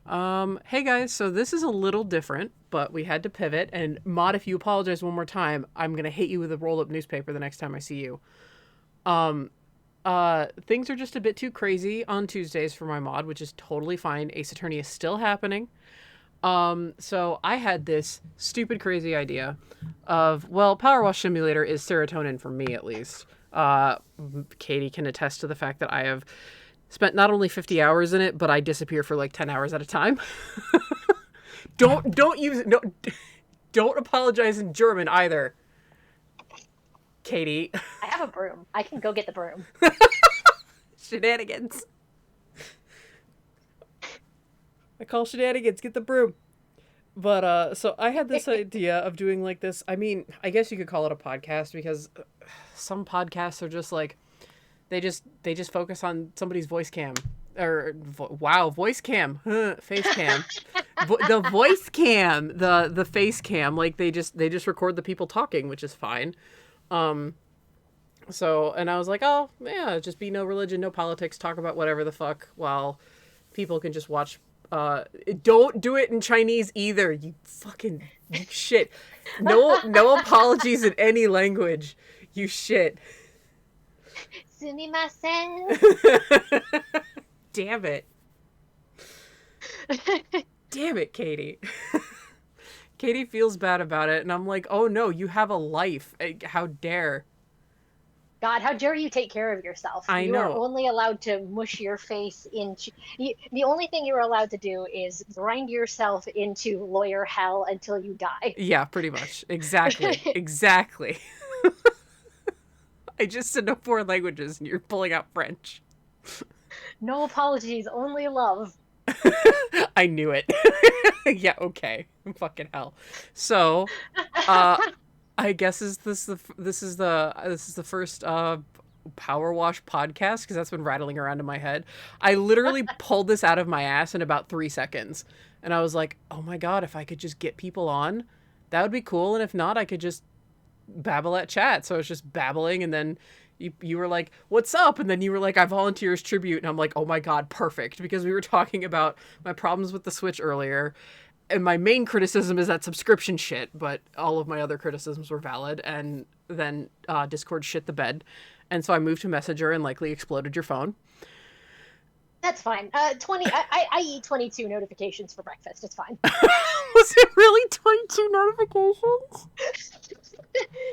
Hey guys, so this is a little different, but we had to pivot. And Maud, if you apologize one more time, I'm gonna hit you with a roll-up newspaper the next time I see you. Um, things are just a bit too crazy on Tuesdays for my mod, which is totally fine. Ace Attorney is still happening. So I had this stupid, crazy idea of, well, Power Wash Simulator is serotonin for me at least. Uh, Katie can attest to the fact that I have spent not only 50 hours in it, but I disappear for like 10 hours at a time. Don't use it. No, don't apologize in German either, Katie. I have a broom. I can go get the broom. Shenanigans. I call shenanigans. Get the broom. But so I had this idea of doing like this. I mean, I guess you could call it a podcast because some podcasts are just like they just focus on somebody's voice cam or wow, voice cam, face cam, the voice cam, the face cam. Like they just record the people talking, which is fine. So and I was like, oh yeah, just be no religion, no politics, talk about whatever the fuck, while people can just watch. Don't do it in Chinese either. You fucking shit. No apologies in any language. You shit. Sumimasen. Damn it. Damn it, Katie. Katie feels bad about it, and I'm like, oh no, you have a life. How dare. God, how dare you take care of yourself? I know. You are only allowed to mush your face into... The only thing you're allowed to do is grind yourself into lawyer hell until you die. Yeah, pretty much. Exactly. Exactly. I just said no foreign languages, and you're pulling out French. No apologies, only love. I knew it. Yeah, okay. Fucking hell. So, I guess this is the first Power Wash podcast because that's been rattling around in my head. I literally pulled this out of my ass in about 3 seconds, and I was like, "Oh my god, if I could just get people on, that would be cool. And if not, I could just babble at chat." So I was just babbling, and then you were like, "What's up?" And then you were like, "I volunteer as tribute," and I'm like, "Oh my god, perfect!" Because we were talking about my problems with the Switch earlier. And my main criticism is that subscription shit, but all of my other criticisms were valid. And then Discord shit the bed. And so I moved to Messenger and likely exploded your phone. That's fine. 20. I eat 22 notifications for breakfast. It's fine. Was it really 22 notifications?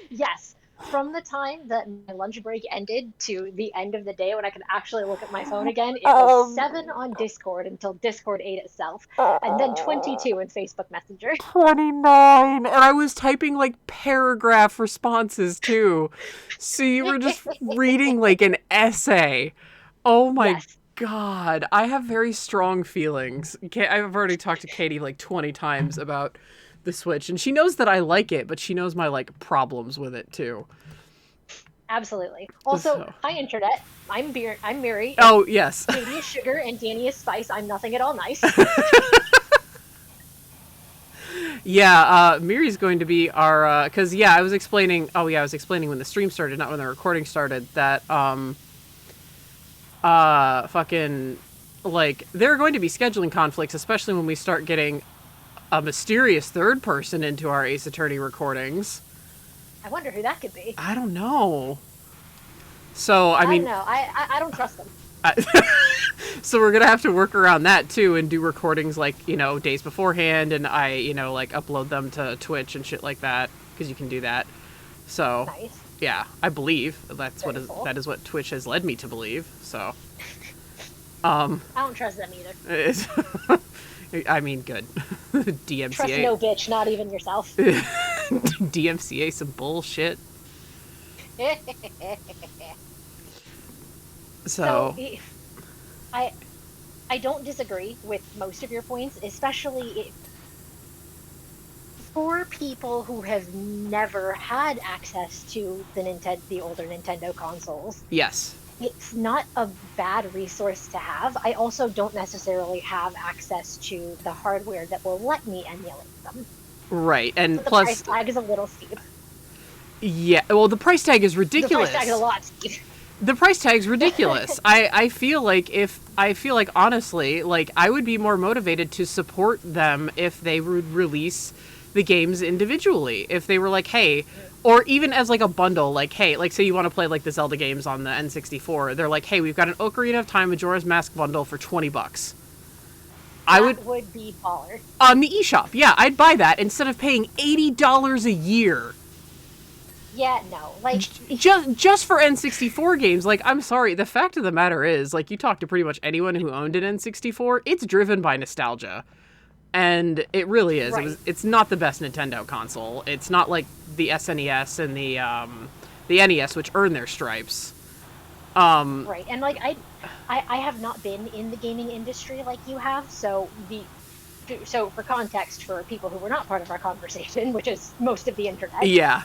Yes. From the time that my lunch break ended to the end of the day when I could actually look at my phone again, it was 7 on Discord until Discord ate itself, and then 22 in Facebook Messenger. 29! And I was typing like paragraph responses too. So you were just reading like an essay. Oh my god. I have very strong feelings. I've already talked to Katie like 20 times about the Switch, and she knows that I like it, but she knows my like problems with it too. Absolutely. Also, hi internet. I'm Miri. Oh yes. Katie is sugar and Danny is spice. I'm nothing at all nice. Yeah, Miri's going to be our because I was explaining. Oh yeah, I was explaining when the stream started, not when the recording started. That fucking like there are going to be scheduling conflicts, especially when we start getting a mysterious third person into our Ace Attorney recordings. I wonder who that could be. I don't know. So, I mean... don't know. I don't trust them. So we're going to have to work around that, too, and do recordings, like, days beforehand, and I, like, upload them to Twitch and shit like that, because you can do that. So, nice. Yeah, I believe. That is what Twitch has led me to believe, so... I don't trust them either. I mean, good. DMCA. Trust no bitch, not even yourself. DMCA some bullshit. So I don't disagree with most of your points, especially for people who have never had access to the older Nintendo consoles. Yes. It's not a bad resource to have. I also don't necessarily have access to the hardware that will let me emulate them. Right, and so plus... the price tag is a little steep. Yeah, well, the price tag is ridiculous. The price tag is a lot steep. The price tag's ridiculous. I feel like honestly, like I would be more motivated to support them if they would release the games individually. If they were like, hey, or even as like a bundle, like, hey, like say you want to play like the Zelda games on the N64, they're like, hey, we've got an Ocarina of Time Majora's Mask bundle for $20. I would That would be baller. on the eShop. Yeah, I'd buy that instead of paying $80 a year Yeah, no. Like, just for N64 games. Like, I'm sorry, the fact of the matter is, like, you talk to pretty much anyone who owned an N64, it's driven by nostalgia. And it really is. right. It's not the best Nintendo console. It's not like the SNES and the NES, which earn their stripes. Right. And like I have not been in the gaming industry like you have, so for context for people who were not part of our conversation, which is most of the internet, Yeah.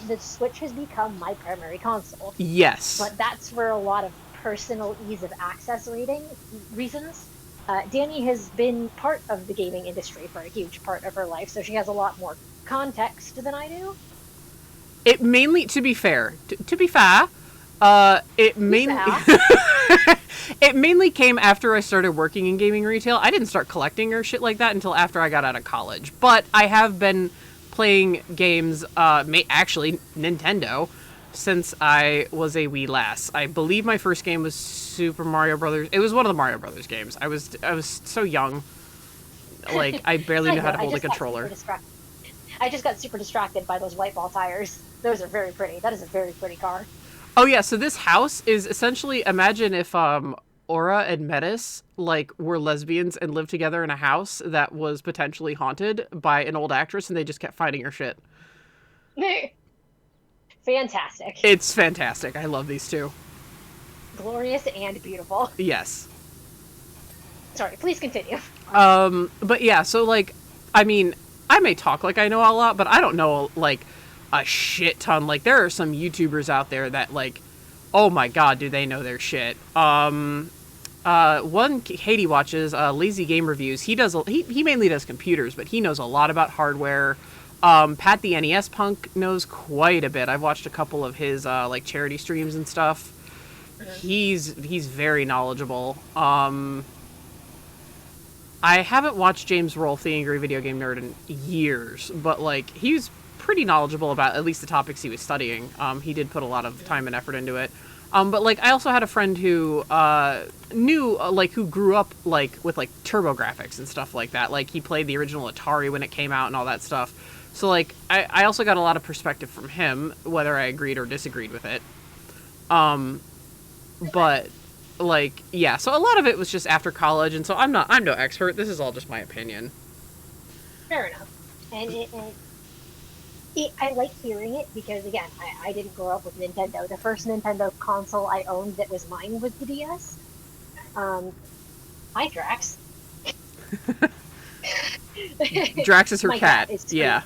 the Switch has become my primary console. Yes. But that's for a lot of personal ease of access reasons. Danny has been part of the gaming industry for a huge part of her life, so she has a lot more context than I do. It mainly, to be fair, to be fair, it mainly Yeah. it mainly came after I started working in gaming retail. I didn't start collecting or shit like that until after I got out of college. But I have been playing games, actually Nintendo, since I was a wee lass. I believe my first game was Super Mario Brothers. It was one of the Mario Brothers games. I was so young, like I barely knew how to hold a controller. I just got super distracted by those white ball tires. Those are very pretty. That is a very pretty car. Oh yeah, so this house is essentially, imagine if Aura and Metis like were lesbians and lived together in a house that was potentially haunted by an old actress and they just kept finding her shit. Fantastic. It's fantastic. I love these two. Glorious and beautiful. Yes. Sorry, please continue. But yeah, so like, I mean, I may talk like I know a lot, but I don't know like a shit ton. Like there are some YouTubers out there that like, oh my god, do they know their shit. One Katie watches, Lazy Game Reviews. He mainly does computers, but he knows a lot about hardware. Pat the NES Punk knows quite a bit. I've watched a couple of his like charity streams and stuff. He's very knowledgeable. I haven't watched James Rolfe, the Angry Video Game Nerd, in years, but like he's pretty knowledgeable about at least the topics he was studying. He did put a lot of time and effort into it. But like I also had a friend who knew like who grew up like with like TurboGrafx and stuff like that. Like he played the original Atari when it came out and all that stuff. So like I also got a lot of perspective from him, whether I agreed or disagreed with it. But like yeah, so a lot of it was just after college, and so I'm no expert. This is all just my opinion. Fair enough. And I like hearing it because again, I didn't grow up with Nintendo. The first Nintendo console I owned that was mine was the DS. Hi Drax. Drax is her My cat. is Yeah.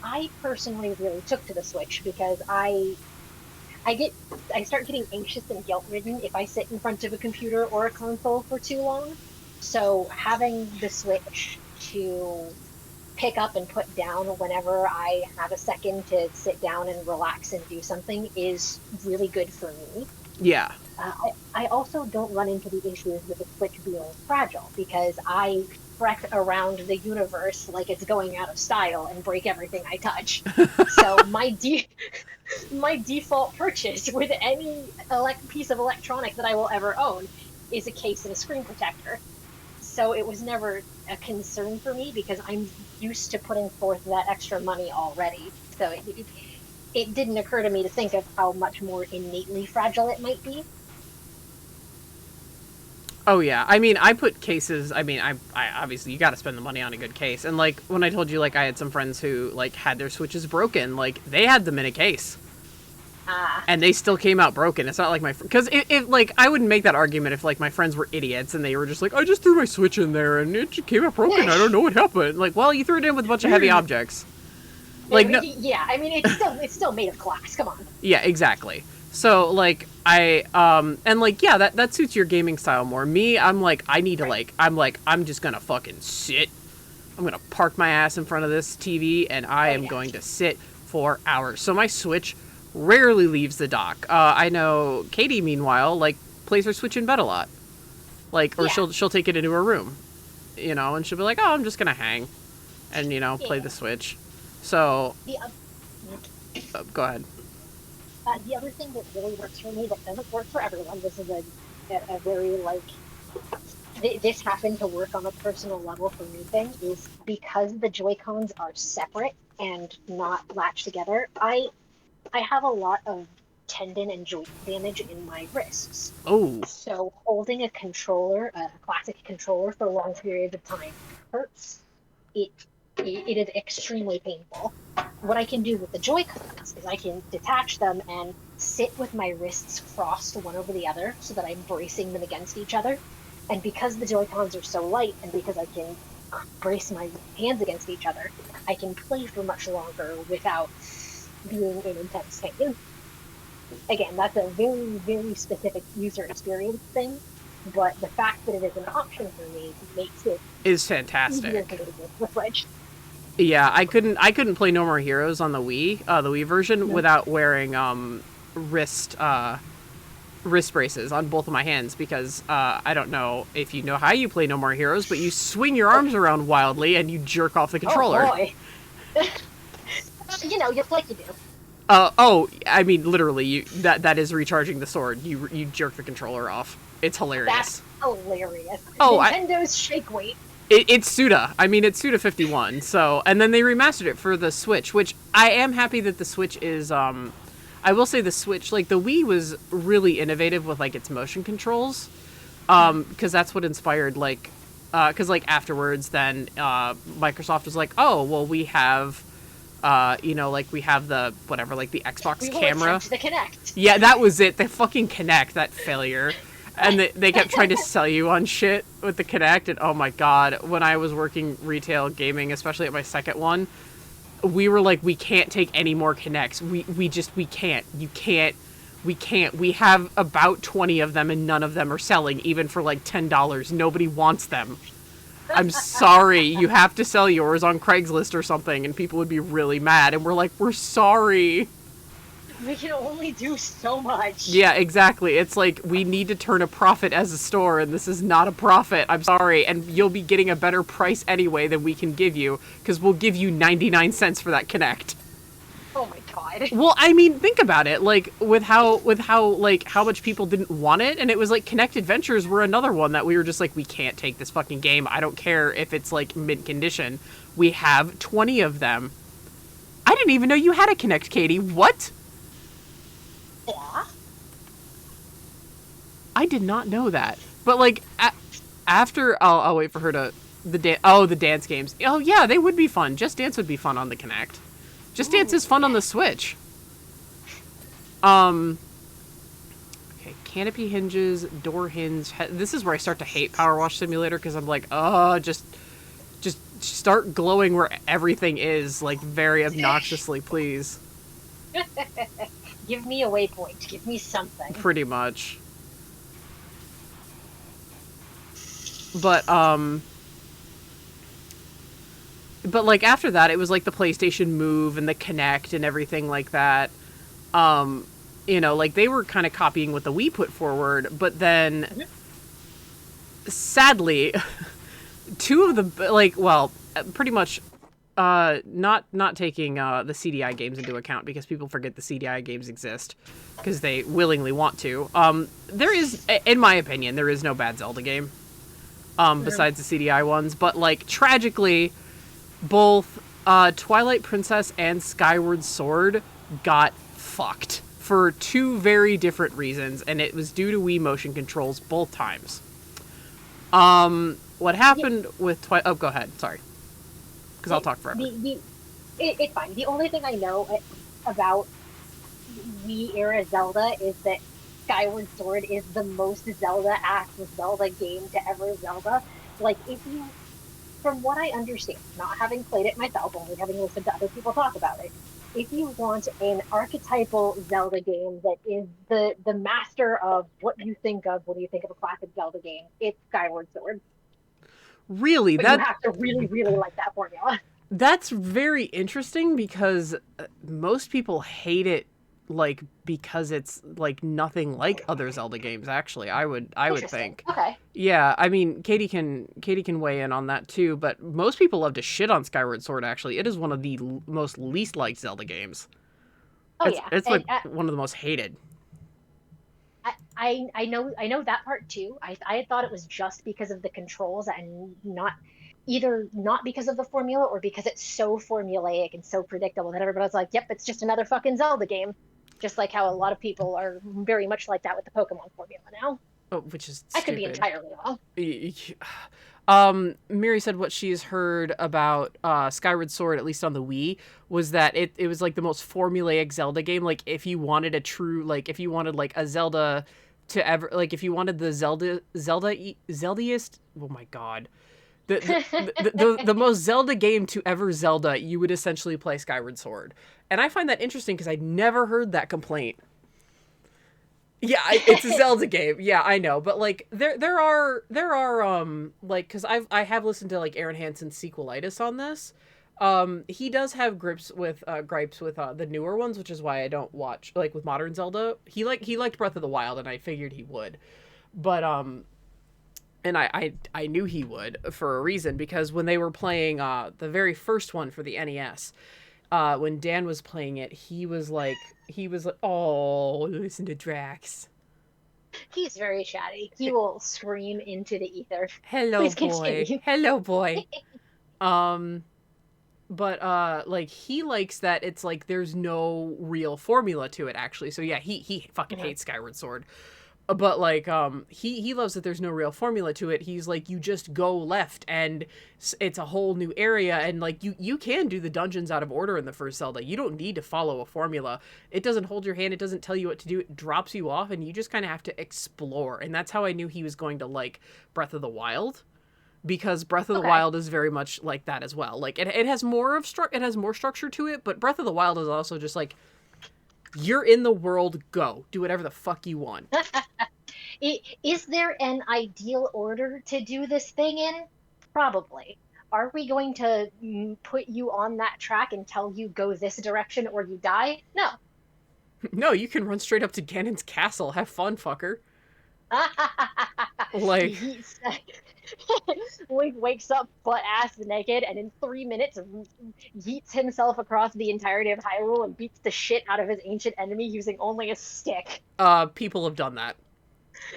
I personally really took to the Switch because I start getting anxious and guilt ridden if I sit in front of a computer or a console for too long. So having the Switch to pick up and put down whenever I have a second to sit down and relax and do something is really good for me. Yeah. I also don't run into the issues with the Switch being fragile because I wreck around the universe like it's going out of style and break everything I touch. So my default purchase with any piece of electronic that I will ever own is a case and a screen protector. So it was never a concern for me because I'm used to putting forth that extra money already. So it didn't occur to me to think of how much more innately fragile it might be. Oh yeah, I mean, I put cases. I mean, I obviously you got to spend the money on a good case. And like when I told you, like I had some friends who like had their Switches broken, like they had them in a case, and they still came out broken. It's not like my because if like I wouldn't make that argument if like my friends were idiots and they were just like I just threw my Switch in there and it just came out broken. I don't know what happened. Like, well, you threw it in with a bunch of heavy objects. Like no, yeah, I mean it's still made of glass. Come on. Yeah, exactly. So like I and like yeah, that suits your gaming style more. Me, I'm like I need to like I'm just gonna fucking sit. I'm gonna park my ass in front of this TV and I am going to sit for hours. So my Switch rarely leaves the dock. I know Katie, meanwhile, like plays her Switch in bed a lot. Like, or Yeah, she'll take it into her room, and she'll be like, "Oh, I'm just gonna hang," and play the yeah. Switch. So The go ahead. the other thing that really works for me that doesn't work for everyone. This is a very like this happened to work on a personal level for me thing is because the Joy Cons are separate and not latched together. I have a lot of tendon and joint damage in my wrists. Oh, So holding a controller, a classic controller, for long periods of time hurts. It it is extremely painful. What I can do with the Joy-Cons is I can detach them and sit with my wrists crossed one over the other so that I'm bracing them against each other. And because the Joy-Cons are so light and because I can brace my hands against each other, I can play for much longer without being in intense pain. Again, that's a very, very specific user experience thing, but the fact that it is an option for me makes it is easier for fantastic. me to get the Switch. Yeah, I couldn't play No More Heroes on the Wii version, No. without wearing wrist wrist braces on both of my hands because I don't know if you know how you play No More Heroes, but you swing your Oh, arms around wildly and you jerk off the oh controller. boy. Just like you do. Oh, I mean literally, that is recharging the sword. You jerk the controller off. It's That's hilarious. hilarious. Oh, Nintendo's shake weight. it's Suda. I mean, it's Suda 51. So, and then they remastered it for the Switch, which I am happy that the Switch is. I will say the Switch, like the Wii, was really innovative with like its motion controls, because that's what inspired because like afterwards, then Microsoft was like, oh well, we have. Like we have the whatever, like the Xbox We will camera. attempt the Connect. Yeah, that was it. The fucking Connect, that failure. And they kept trying to sell you on shit with the Connect. And oh my god, when I was working retail gaming, especially at my second one, we were like, we can't take any more Connects. We can't. You can't. We can't. We have about 20 of them, and none of them are selling, even for like $10. Nobody wants them. I'm sorry. You have to sell yours on Craigslist or something, and people would be really mad. And we're like, we're sorry. We can only do so much. Yeah, exactly. It's like we need to turn a profit as a store, and this is not a profit. I'm sorry. And you'll be getting a better price anyway than we can give you, because we'll give you 99 cents for that Connect. Oh my god. Well, I mean, think about it. Like with how like how much people didn't want it, and it was like Connect Adventures were another one that we were just like, we can't take this fucking game. I don't care if it's like mint condition. We have 20 of them. I didn't even know you had a Connect, Katie. What? Yeah. I did not know that. But like after, I'll wait for her to the dance games. Oh yeah, they would be fun. Just Dance would be fun on the Connect. Just Dance Ooh, is fun on yeah. the Switch. Um. Okay, canopy hinges, door hinge. This is where I start to hate Power Wash Simulator because I'm like, oh, just start glowing where everything is, like very obnoxiously, please. Give me a waypoint. Give me something. Pretty much. But like after that, it was like the PlayStation Move and the Kinect and everything like that. Um, like they were kind of copying what the Wii put forward, but then sadly, two of the pretty much not taking the CDI games into account because people forget the CDI games exist because they willingly want to. There is, in my opinion, there is no bad Zelda game besides the CDI ones, but like tragically, both Twilight Princess and Skyward Sword got fucked for two very different reasons, and it was due to Wii motion controls both times. What Yeah, happened with Twilight? Oh, go ahead. Sorry, because I'll it, talk forever. it's fine. The only thing I know about Wii era Zelda is that Skyward Sword is the most Zelda-ass Zelda game to ever Zelda. Like, if you, from what I understand, not having played it myself, only having listened to other people talk about it, if you want an archetypal Zelda game that is the master of what you think of when you think of a classic Zelda game, it's Skyward Sword. Really, But you that have to really, really like that formula. That's very interesting because most people hate it like because it's like nothing like other Zelda games actually. I would Interesting. think. Okay. Yeah, I mean Katie can weigh in on that too, but most people love to shit on Skyward Sword actually. It is one of the most least liked Zelda games. Oh It's yeah, it's and like one of the most hated. I know that part too. I had thought it was just because of the controls and not either not because of the formula or because it's so formulaic and so predictable that everybody's like, "Yep, it's just another fucking Zelda game." Just like how a lot of people are very much like that with the Pokemon formula now. Oh, which is I could be stupid. entirely wrong. Miri said what she's heard about Skyward Sword, at least on the Wii, was that it was like the most formulaic Zelda game. Like if you wanted a true like if you wanted like a Zelda to ever like if you wanted the Zeldiest, oh my god, the most Zelda game to ever Zelda, you would essentially play Skyward Sword. And I find that interesting because I never heard that complaint. Yeah, it's a Zelda game. Yeah, I know, but like there are like because I have listened to like Aaron Hansen's sequelitis on this. He does have gripes with the newer ones, which is why I don't watch like with modern Zelda. He liked Breath of the Wild, and I figured he would, but and I knew he would for a reason because when they were playing the very first one for the NES, when Dan was playing it, he was like, "Oh, listen to Drax. He's very chatty. He will scream into the ether. Hello, Please boy. continue. Hello, boy." Um, but like he likes that it's like there's no real formula to it actually. So yeah, he fucking Mhm. hates Skyward Sword. But like he loves that there's no real formula to it. He's like you just go left and it's a whole new area and like you can do the dungeons out of order in the first Zelda. You don't need to follow a formula. It doesn't hold your hand, it doesn't tell you what to do. It drops you off and you just kind of have to explore. And that's how I knew he was going to like Breath of the Wild because Breath of the Okay. Wild is very much like that as well. Like it has it has more structure to it, but Breath of the Wild is also just like you're in the world, go. Do whatever the fuck you want. Is there an ideal order to do this thing in? Probably. Are we going to put you on that track and tell you go this direction or you die? No. No, you can run straight up to Ganon's castle. Have fun, fucker. Like, He's, Link wakes up butt ass naked and in 3 minutes yeets himself across the entirety of Hyrule and beats the shit out of his ancient enemy using only a stick. people have done that.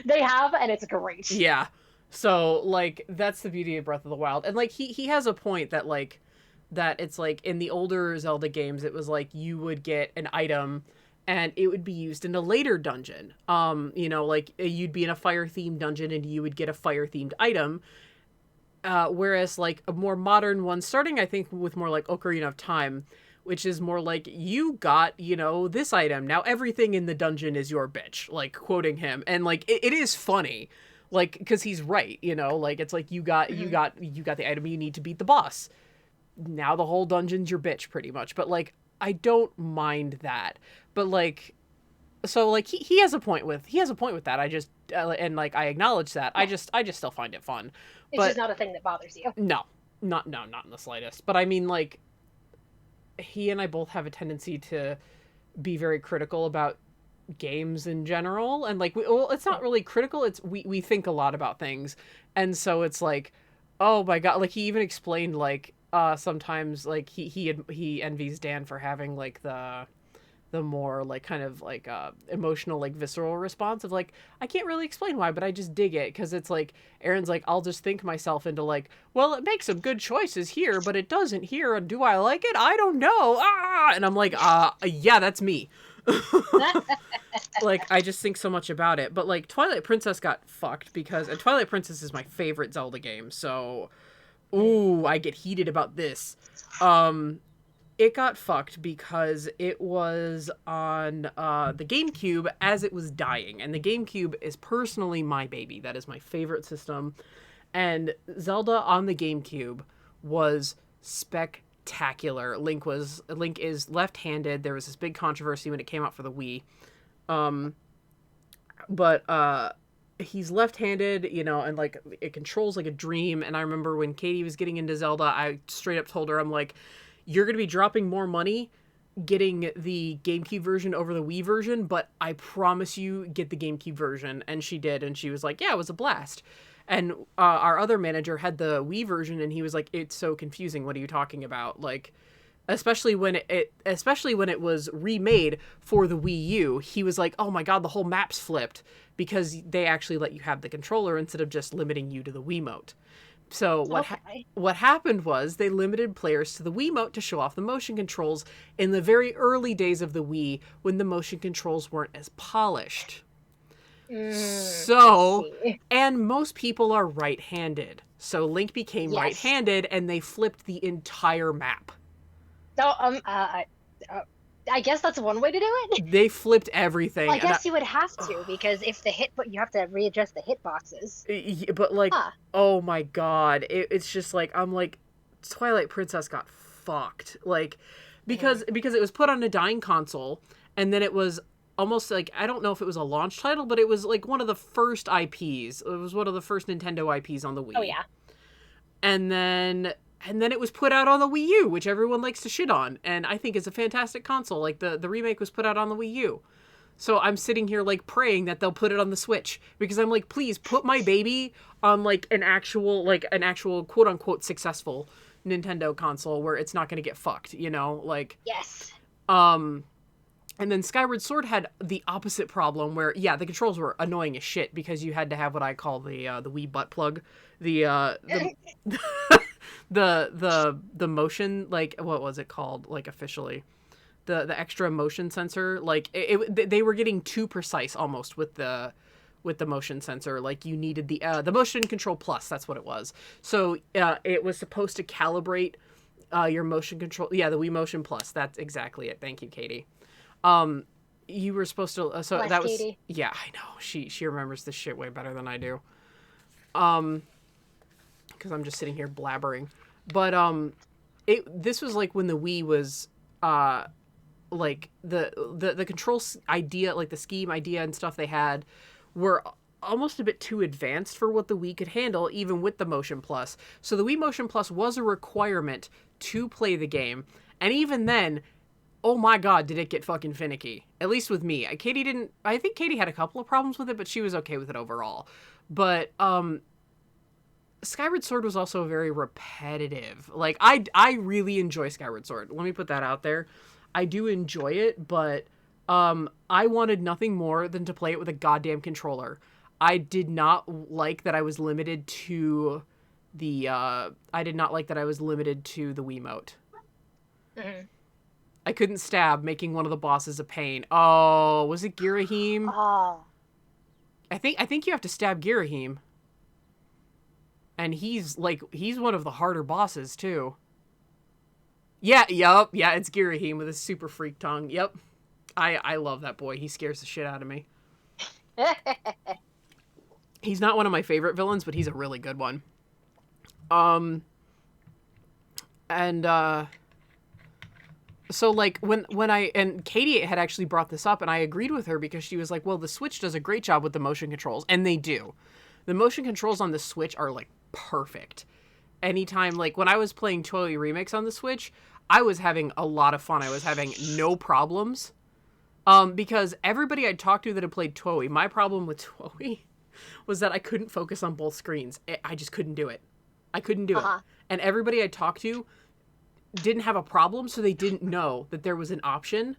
They have, and it's great. Yeah. So, like, that's the beauty of Breath of the Wild. And, like, he has a point that, like, that it's like in the older Zelda games, it was like you would get an item and it would be used in a later dungeon. Like you'd be in a fire themed dungeon and you would get a fire themed item. Whereas like a more modern one, starting I think with more like Ocarina of Time, which is more like you got this item now everything in the dungeon is your bitch, like quoting him, and like it is funny, like because he's right, like it's like Mhm. you got the item you need to beat the boss. Now the whole dungeon's your bitch pretty much, but like I don't mind that, but like so like he has a point with that. I just and like I acknowledge that. Yeah, I just still find it fun, it's just but not a thing that bothers you. no, not in the slightest. But I mean, like, he and I both have a tendency to be very critical about games in general, and like, well, it's not really critical. It's we think a lot about things, and so it's like, oh my god, like he even explained like sometimes like he envies Dan for having like the more like kind of like emotional like visceral response of like I can't really explain why but I just dig it because it's like Aaron's like I'll just think myself into like well it makes some good choices here but it doesn't here and do I like it I don't know and I'm like yeah that's me. Like I just think so much about it but like Twilight Princess got fucked because and Twilight Princess is my favorite Zelda game so ooh I get heated about this. um it got fucked because it was on the GameCube as it was dying. And the GameCube is personally my baby. That is my favorite system. And Zelda on the GameCube was spectacular. Link is left-handed. There was this big controversy when it came out for the Wii. Um, but he's left-handed, you know, and like it controls like a dream. And I remember when Katie was getting into Zelda, I straight up told her, I'm like, you're gonna be dropping more money getting the GameCube version over the Wii version, but I promise you get the GameCube version. And she did, and she was like, yeah, it was a blast. And our other manager had the Wii version, and he was like, it's so confusing. What are you talking about? Like, especially when it was remade for the Wii U, he was like, "Oh my god, the whole map's flipped because they actually let you have the controller instead of just limiting you to the Wiimote." So Okay. what happened was they limited players to the Wiimote to show off the motion controls in the very early days of the Wii when the motion controls weren't as polished. I So, see. and most people are right-handed. So Link became Yes. right-handed and they flipped the entire map. So, uh, I guess that's one way to do it. They flipped Well, everything I and guess you would have to because if the hit, but you have to readjust the hitboxes. but like, Huh. oh my god, it's just like, I'm like, Twilight Princess got fucked, like, Hmm. because it was put on a dying console, and then it was almost like, I don't know if it was a launch title, but it was like one of the first IPs. It was one of the first Nintendo IPs on the Oh Wii, yeah. and then it was put out on the Wii U, which everyone likes to shit on, and I think is a fantastic console. Like the remake was put out on the Wii U. So I'm sitting here like praying that they'll put it on the Switch, because I'm like, please put my baby on like an actual quote unquote successful Nintendo console where it's not going to get fucked, you know? Like, Yes. um and then Skyward Sword had the opposite problem where, yeah, the controls were annoying as shit because you had to have what I call the Wii butt plug, the the motion, like, what was it called, like, officially, the extra motion sensor, like they were getting too precise almost with the motion sensor. Like, you needed the motion control plus, that's what it was. So it was supposed to calibrate your motion control. Yeah, the Wii Motion Plus, that's exactly it. Thank you, Katie. um you were supposed to so Bless that was, Katie. yeah, I know, she remembers this shit way better than I do, um because I'm just sitting here blabbering. But it this was like when the Wii was uh like the control idea, like the scheme idea and stuff they had, were almost a bit too advanced for what the Wii could handle, even with the Motion Plus. So the Wii Motion Plus was a requirement to play the game, and even then, oh my god, did it get fucking finicky. At least with me. Katie didn't. I think Katie had a couple of problems with it, but she was okay with it overall. But Skyward Sword was also very repetitive. Like, I really enjoy Skyward Sword. Let me put that out there. I do enjoy it, but I wanted nothing more than to play it with a goddamn controller. I did not like that I was limited to I did not like that I was limited to the Wiimote. Hmm. I couldn't stab, making one of the bosses a pain. Oh, was it Girahim? Oh. I think you have to stab Girahim, and he's one of the harder bosses too. Yeah, yup, yeah, it's Girahim with his super freak tongue. Yep. I love that boy. He scares the shit out of me. He's not one of my favorite villains, but he's a really good one. Um and so like when I and Katie had actually brought this up, and I agreed with her because she was like, "Well, the Switch does a great job with the motion controls," and they do. The motion controls on the Switch are like perfect. Anytime, like when I was playing Toei Remix on the Switch, I was having a lot of fun. I was having no problems. Because everybody I talked to that had played Toei, my problem with Toei was that I couldn't focus on both screens. I just couldn't do it. I couldn't do it. Uh-huh. And everybody I talked to didn't have a problem, so they didn't know that there was an option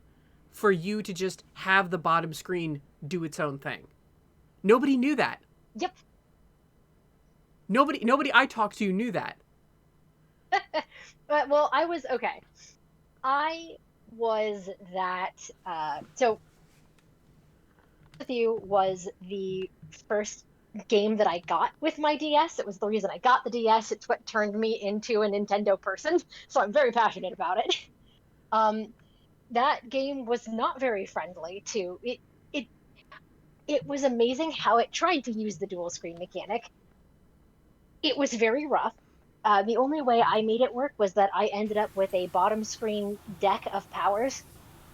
for you to just have the bottom screen do its own thing. Nobody knew that. Yep. Nobody I talked to knew that. Well, I was okay. I was that. So with you was the first game that I got with my DS. It was the reason I got the DS. It's what turned me into a Nintendo person. So I'm very passionate about it. Um, that game was not very friendly to it. It it was amazing how it tried to use the dual screen mechanic. It was very rough. The only way I made it work was that I ended up with a bottom screen deck of powers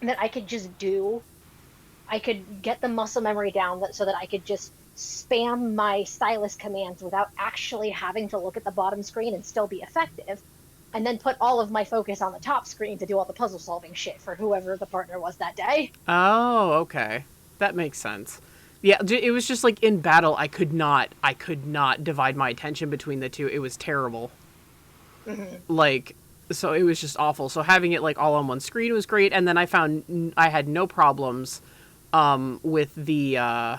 that I could just do. I could get the muscle memory down so that I could just spam my stylus commands without actually having to look at the bottom screen and still be effective, and then put all of my focus on the top screen to do all the puzzle solving shit for whoever the partner was that day. Oh, okay. That makes sense. Yeah, it was just like in battle, I could not divide my attention between the two. It was terrible. Mm-hmm. Like, so it was just awful. So having it like all on one screen was great. And then I found I had no problems with the I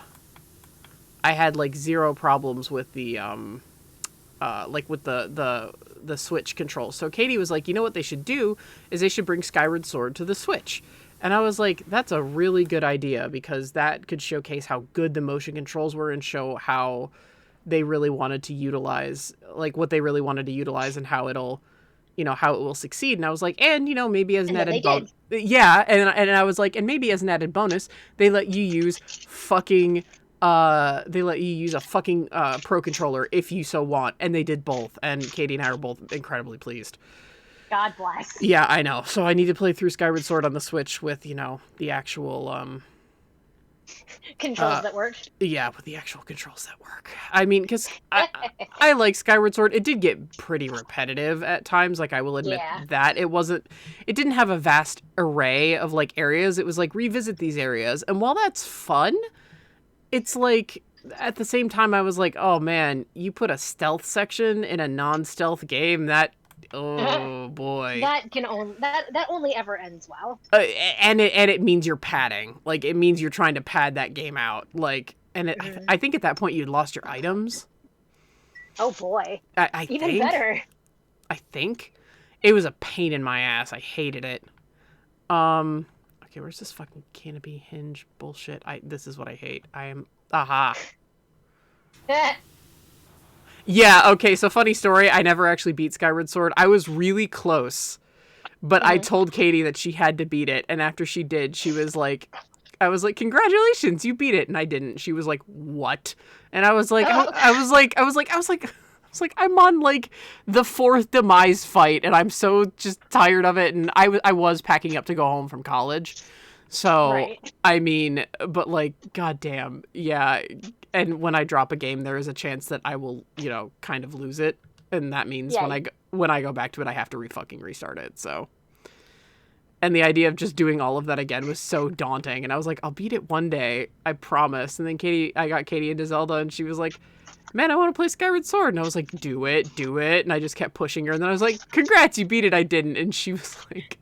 had like zero problems with the like with the Switch controls. So Katie was like, you know what they should do is they should bring Skyward Sword to the Switch. And I was like, that's a really good idea because that could showcase how good the motion controls were and show how they really wanted to utilize, like what they really wanted to utilize and how it'll, you know, how it will succeed. And I was like, and, you know, maybe as an And then they added bonus. did. Yeah. And I was like, and maybe as an added bonus, they let you use fucking they let you use a fucking pro controller if you so want, and they did both, and Katie and I are both incredibly pleased. God bless. Yeah, I know. So I need to play through Skyward Sword on the Switch with, you know, the actual Controls that work. yeah, with the actual controls that work. I mean, because I like Skyward Sword. It did get pretty repetitive at times. Like, I will admit Yeah. that it didn't have a vast array of like areas. It was like revisit these areas, and while that's fun, it's like at the same time I was like, oh man, you put a stealth section in a non-stealth game, that oh boy. That only ever ends well. And it means you're padding. Like, it means you're trying to pad that game out. Like, and I think at that point you'd lost your items. Oh boy. I Even think. better. I think it was a pain in my ass. I hated it. Okay, where's this fucking canopy hinge bullshit? This is what I hate. I am aha. Yeah, okay, so funny story. I never actually beat Skyward Sword. I was really close, but I told Katie that she had to beat it, and after she did, she was like, I was like, congratulations, you beat it, and I didn't. She was like, what? And I was like, I'm on like the fourth demise fight, and I'm so just tired of it, and I was packing up to go home from college. So, Right. I mean, but like, goddamn, yeah. And when I drop a game, there is a chance that I will, you know, kind of lose it, and that means Yeah. when I go back to it, I have to fucking restart it. So, and the idea of just doing all of that again was so daunting. And I was like, I'll beat it one day, I promise. And then I got Katie into Zelda, and she was like, man, I want to play Skyward Sword. And I was like, do it. And I just kept pushing her. And then I was like, congrats, you beat it. I didn't. And she's like,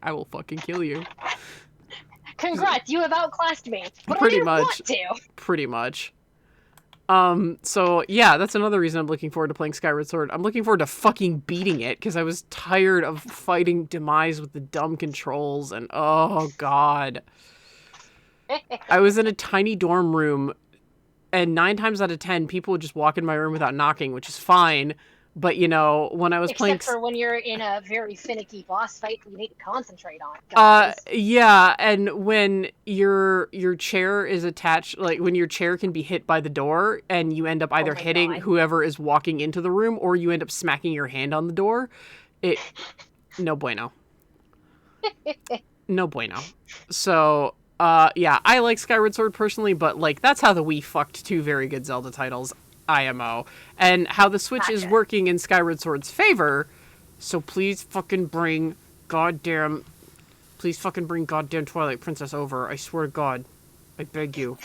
I will fucking kill you. Congrats, you have outclassed me. But Pretty I didn't much. want to. Pretty much. So yeah, that's another reason I'm looking forward to playing Skyward Sword. I'm looking forward to fucking beating it because I was tired of fighting Demise with the dumb controls, and oh god. I was in a tiny dorm room, and 9 times out of 10 people would just walk in my room without knocking, which is fine. But, you know, when I was playing... Except for when you're in a very finicky boss fight you need to concentrate on. Guys. Yeah, and when your chair is attached, like when your chair can be hit by the door, and you end up either hitting God. whoever is walking into the room, or you end up smacking your hand on the door, no bueno. No bueno. So, yeah, I like Skyward Sword personally, but, like, that's how the Wii fucked 2 very good Zelda titles, IMO. And how the Switch is working in Skyward Sword's favor, so please fucking bring goddamn Twilight Princess over. I swear to God. I beg you.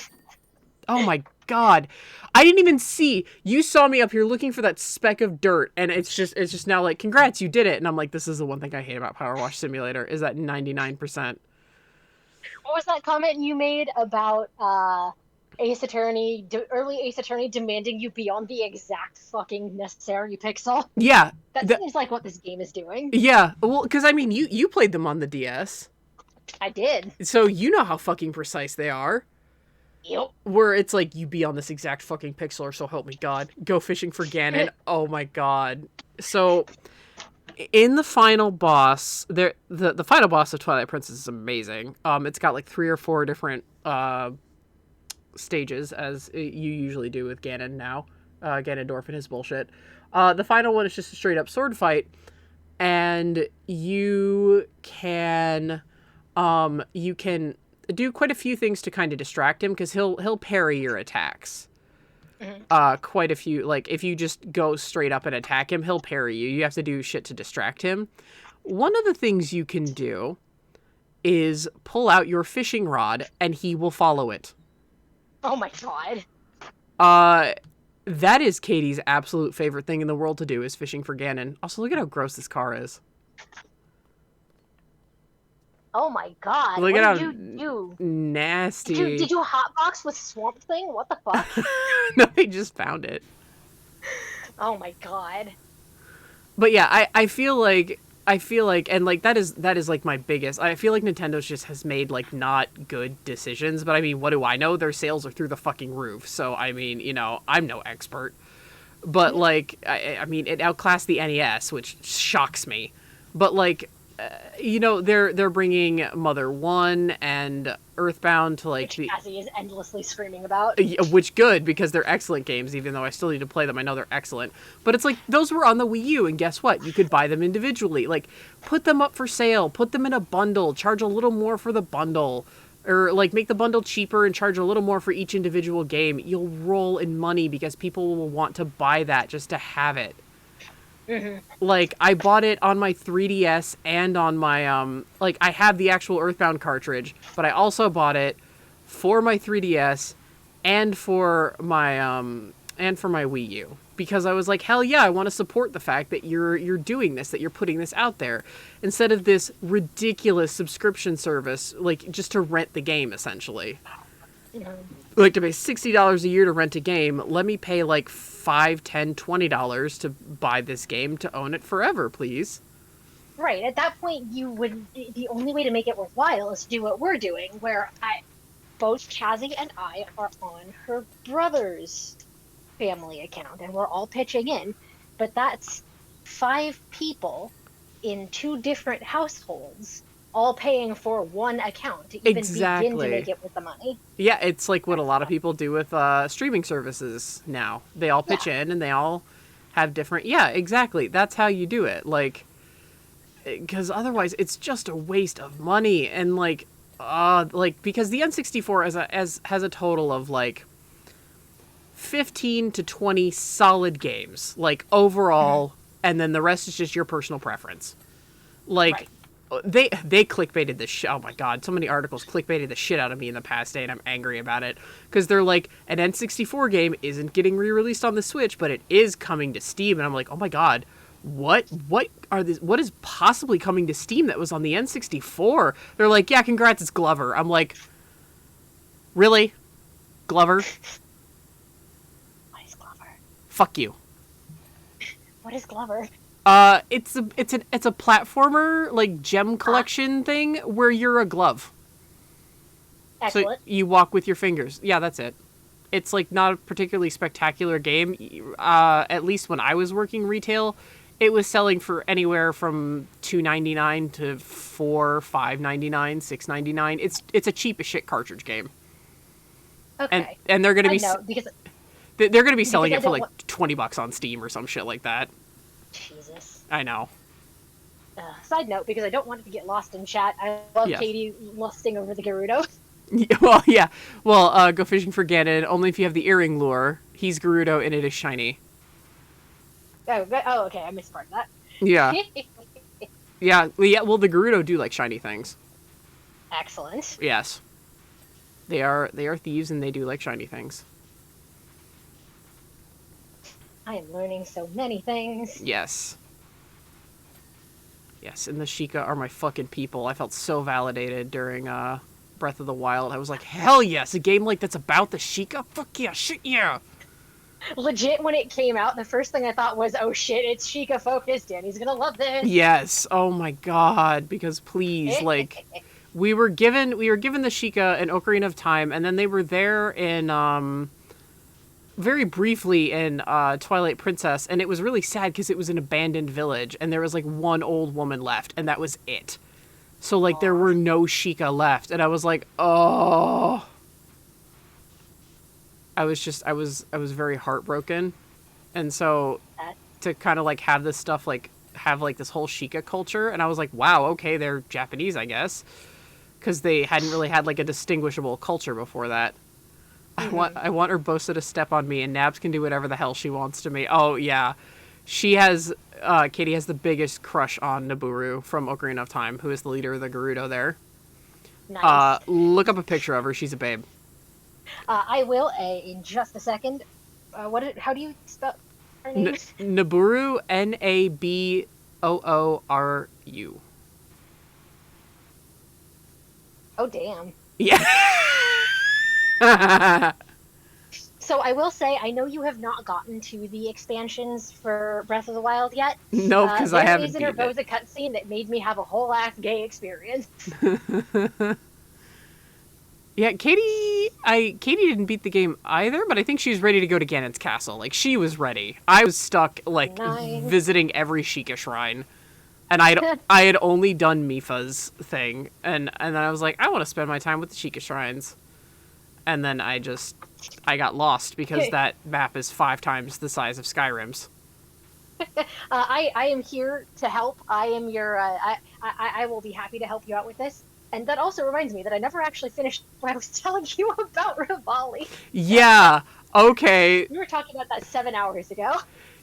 Oh my god. I didn't even see. You saw me up here looking for that speck of dirt, and it's just now like, congrats, you did it. And I'm like, this is the one thing I hate about Power Wash Simulator, is that 99%. What was that comment you made about early Ace Attorney demanding you be on the exact fucking necessary pixel? Yeah. That seems like what this game is doing. Yeah. Well, because, I mean, you played them on the DS. I did. So you know how fucking precise they are. Yep. Where it's like, you be on this exact fucking pixel, or so help me God. Go fishing for Ganon. Oh my god. So... in the final boss, the final boss of Twilight Princess is amazing. It's got like 3 or 4 different stages, as you usually do with Ganon now. Ganondorf and his bullshit. The final one is just a straight up sword fight, and you can do quite a few things to kind of distract him because he'll parry your attacks. Mhm. Quite a few. Like if you just go straight up and attack him, he'll parry you. You have to do shit to distract him. One of the things you can do is pull out your fishing rod and he will follow it. Oh my god. Uh, that is Katie's absolute favorite thing in the world to do is fishing for Ganon. Also, look at how gross this car is. Oh my god. Look What at did how you do? nasty. Did you hotbox with Swamp Thing? What the fuck? No, they just found it. Oh my god. But yeah, I feel like and like that is like my biggest. I feel like Nintendo's just has made like not good decisions, but I mean, what do I know? Their sales are through the fucking roof. So I mean, I'm no expert. But like I mean, it outclassed the NES, which shocks me. But like they're bringing Mother 1 and Earthbound to like Which the Cassie is endlessly screaming about. which good because they're excellent games even though I still need to play them. I know they're excellent. But it's like those were on the Wii U and guess what? You could buy them individually. Like put them up for sale, put them in a bundle, charge a little more for the bundle or like make the bundle cheaper and charge a little more for each individual game. You'll roll in money because people will want to buy that just to have it. Mm-hmm. Like I bought it on my 3DS and on my like I have the actual Earthbound cartridge, but I also bought it for my 3DS and for my Wii U because I was like, hell yeah, I want to support the fact that you're doing this, that you're putting this out there instead of this ridiculous subscription service like just to rent the game essentially. Mm-hmm. Like to pay $60 a year to rent a game, let me pay like $5, $10, $20 to buy this game to own it forever, please. Right. At that point, the only way to make it worthwhile is to do what we're doing, where both Kazzy and I are on her brother's family account, and we're all pitching in. But that's 5 people in 2 different households, all paying for one account to even begin to make it with the money. Yeah, it's like what a lot of people do with streaming services now. They all pitch in and they all have different. Yeah, exactly. That's how you do it. Like, because otherwise it's just a waste of money and because the N64 has a total of like 15 to 20 solid games like overall, and then the rest is just your personal preference. Like. Right. They clickbaited the shit. Oh my god, so many articles clickbaited the shit out of me in the past day, and I'm angry about it because they're like an N64 game isn't getting re-released on the Switch, but it is coming to Steam, and I'm like, oh my god, what is possibly coming to Steam that was on the N64? They're like, yeah, congrats, it's Glover. I'm like, really, Glover? What is Glover? Fuck you. What is Glover? It's a platformer like gem collection thing where you're a glove. Excellent. So you walk with your fingers. Yeah, that's it. It's like not a particularly spectacular game. At least when I was working retail, it was selling for anywhere from $2.99 to $4, $5.99, $6.99. It's a cheap as shit cartridge game. Okay. And they're gonna be because they're gonna be selling it for like $20 on Steam or some shit like that. Jesus. I know. Side note, because I don't want it to get lost in chat, I love Katie lusting over the Gerudo. Well, yeah. Well, go fishing for Ganon, only if you have the earring lure. He's Gerudo and it is shiny. Oh, okay, I missed part of that. Yeah. Yeah, well, the Gerudo do like shiny things. Excellent. Yes. They are thieves and they do like shiny things. I am learning so many things. Yes. Yes, and the Sheikah are my fucking people. I felt so validated during Breath of the Wild. I was like, hell yes, a game like that's about the Sheikah? Fuck yeah, shit yeah. Legit, when it came out, the first thing I thought was, oh shit, it's Sheikah focused. Danny's gonna love this. Yes. Oh my god, because please, like, we were given the Sheikah in Ocarina of Time, and then they were there in very briefly in Twilight Princess, and it was really sad because it was an abandoned village, and there was like one old woman left, and that was it. So like there were no Sheikah left, and I was like, oh. I was very heartbroken, and so to kind of like have this stuff like have like this whole Sheikah culture, and I was like, wow, okay, they're Japanese, I guess. because they hadn't really had like a distinguishable culture before that. Mm-hmm. I want Urbosa to step on me, and Nabs can do whatever the hell she wants to me. Oh yeah, she has. Katie has the biggest crush on Naburu from Ocarina of Time, who is the leader of the Gerudo there. Nice. Look up a picture of her. She's a babe. I will in just a second. How do you spell her name? Naburu, Nabooru. Oh, damn. Yeah. So I will say, I know you have not gotten to the expansions for Breath of the Wild yet. No, because I There is haven't an beaten it. Urbosa cutscene that made me have a whole ass gay experience. Yeah, Katie didn't beat the game either, but I think she's ready to go to Ganon's castle. Like she was ready. I was stuck like Nice. visiting every Sheikah shrine, and I had only done Mifa's thing, and then I was like, I want to spend my time with the Sheikah shrines, and then I got lost because that map is 5 times the size of Skyrim's. I am here to help. I am your. I will be happy to help you out with this. And that also reminds me that I never actually finished what I was telling you about Rivali. Yeah. Okay. We were talking about that 7 hours ago.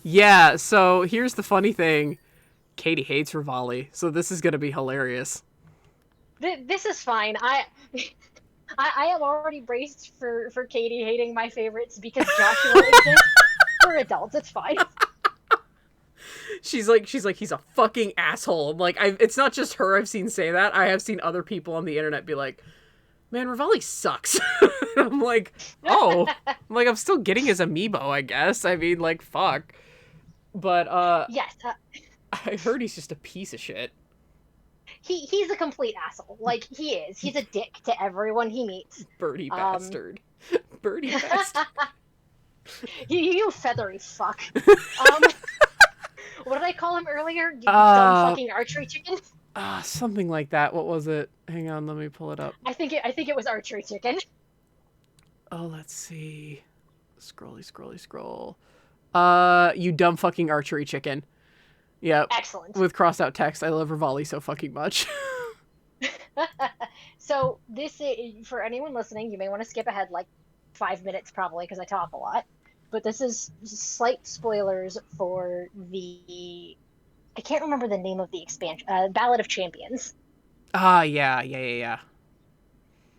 Yeah. So here's the funny thing. Katie hates Rivali, so this is gonna be hilarious. This is fine. I am already braced for Katie hating my favorites because Joshua exists. We're adults. It's fine. She's like he's a fucking asshole. I'm like it's not just her I've seen say that. I have seen other people on the internet be like, man, Rivali sucks. I'm like, oh, I'm still getting his amiibo, I guess. I mean, like, fuck. But Yes. I heard he's just a piece of shit. He's a complete asshole. Like he is. He's a dick to everyone he meets. Birdie Um, bastard. Birdie bastard. you feathery fuck. Um, what did I call him earlier? You dumb fucking archery chicken. Something like that. What was it? Hang on, let me pull it up. I think it was archery chicken. Oh, let's see. Scroll. You dumb fucking archery chicken. Yep. Excellent. With crossed out text. I love Rivali so fucking much. So this is, for anyone listening, you may want to skip ahead like 5 minutes probably because I talk a lot. But this is slight spoilers for the I can't remember the name of the expansion. Ballad of Champions. Yeah.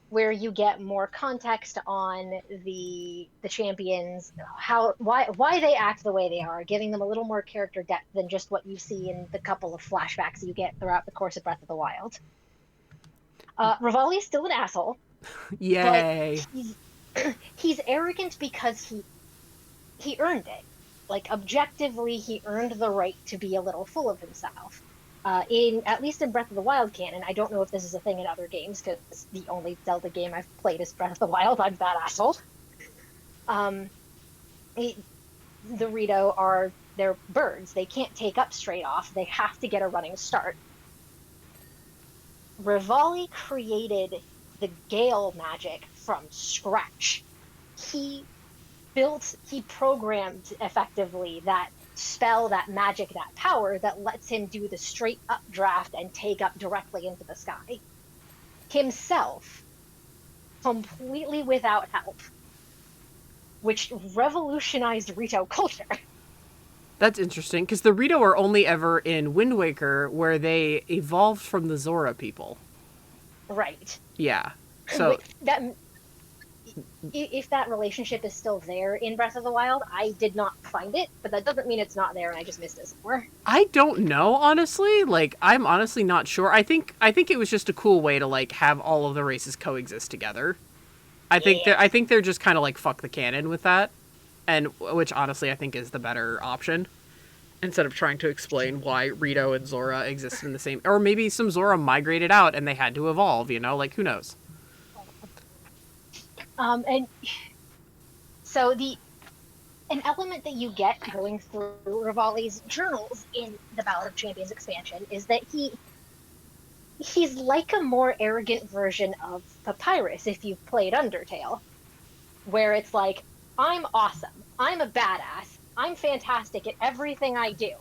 Where you get more context on the champions, why they act the way they are, giving them a little more character depth than just what you see in the couple of flashbacks you get throughout the course of Breath of the Wild. Rivali is still an asshole. Yay. But he's arrogant because he earned it. Like objectively, he earned the right to be a little full of himself. At least in Breath of the Wild canon, I don't know if this is a thing in other games because the only Zelda game I've played is Breath of the Wild. I'm that asshole. The Rito they're birds. They can't take up straight off. They have to get a running start. Rivali created the Gale magic from scratch. He programmed effectively that spell, that magic, that power that lets him do the straight up draft and take up directly into the sky. Himself, completely without help, which revolutionized Rito culture. That's interesting, because the Rito are only ever in Wind Waker, where they evolved from the Zora people. Right. Yeah. So if that relationship is still there in Breath of the Wild, I did not find it, but that doesn't mean it's not there and I just missed it somewhere. I don't know, honestly. Like, I'm honestly not sure. I think it was just a cool way to like have all of the races coexist together. I think they're just kind of like fuck the canon with that, and which honestly I think is the better option. Instead of trying to explain why Rito and Zora exist in the same, or maybe some Zora migrated out and they had to evolve. Like who knows. And so an element that you get going through Rivali's journals in the Ballad of Champions expansion is that he's like a more arrogant version of Papyrus if you've played Undertale, where it's like, I'm awesome, I'm a badass, I'm fantastic at everything I do,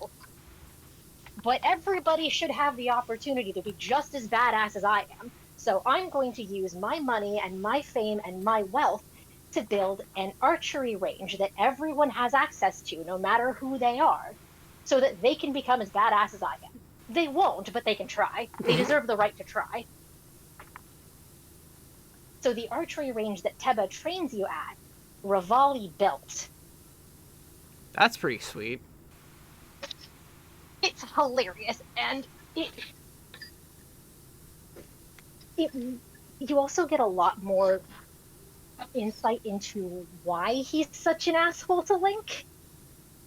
but everybody should have the opportunity to be just as badass as I am. So I'm going to use my money and my fame and my wealth to build an archery range that everyone has access to, no matter who they are, so that they can become as badass as I am. They won't, but they can try. They deserve the right to try. So the archery range that Teba trains you at, Rivali built. That's pretty sweet. It's hilarious, and it, it you also get a lot more insight into why he's such an asshole to Link.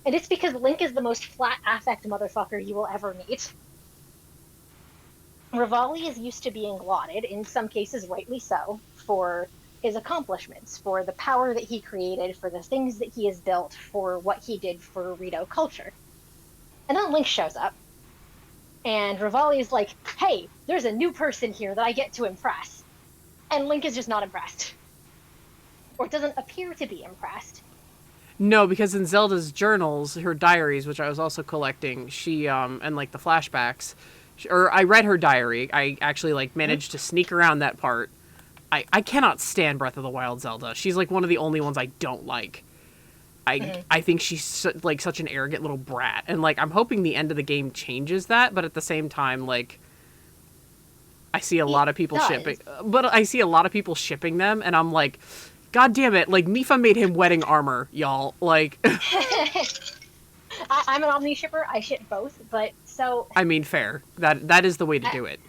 And it's because Link is the most flat affect motherfucker you will ever meet. Rivali is used to being lauded, in some cases rightly so, for his accomplishments, for the power that he created, for the things that he has built, for what he did for Rito culture. And then Link shows up, and Rivali is like, hey, there's a new person here that I get to impress. And Link is just not impressed. Or doesn't appear to be impressed. No, because in Zelda's journals, her diaries, which I was also collecting, she and like the flashbacks, or I read her diary. I actually like managed to sneak around that part. I cannot stand Breath of the Wild Zelda. She's like one of the only ones I don't like. I think she's like such an arrogant little brat, and like I'm hoping the end of the game changes that, but at the same time, like I see a lot of people shipping, but I see a lot of people shipping them, and I'm like, God damn it! Like Mipha made him wedding armor, y'all. Like, I'm an Omni shipper. I ship both, but so I mean, fair. That is the way to do it.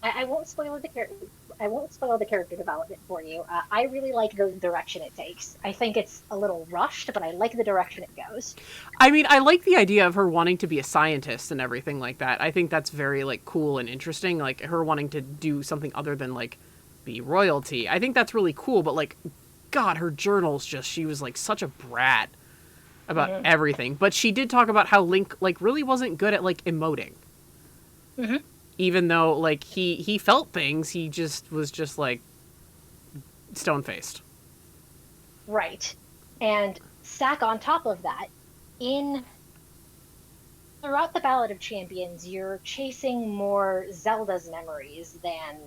I won't spoil the character. I won't spoil the character development for you. I really like the direction it takes. I think it's a little rushed, but I like the direction it goes. I mean, I like the idea of her wanting to be a scientist and everything like that. I think that's very like cool and interesting. Like her wanting to do something other than like be royalty. I think that's really cool. But like, God, her journals she was like such a brat about everything. But she did talk about how Link like really wasn't good at like emoting. Even though like he felt things, he just was just like stone faced. Right. And stack on top of that, in throughout the Ballad of Champions, you're chasing more Zelda's memories than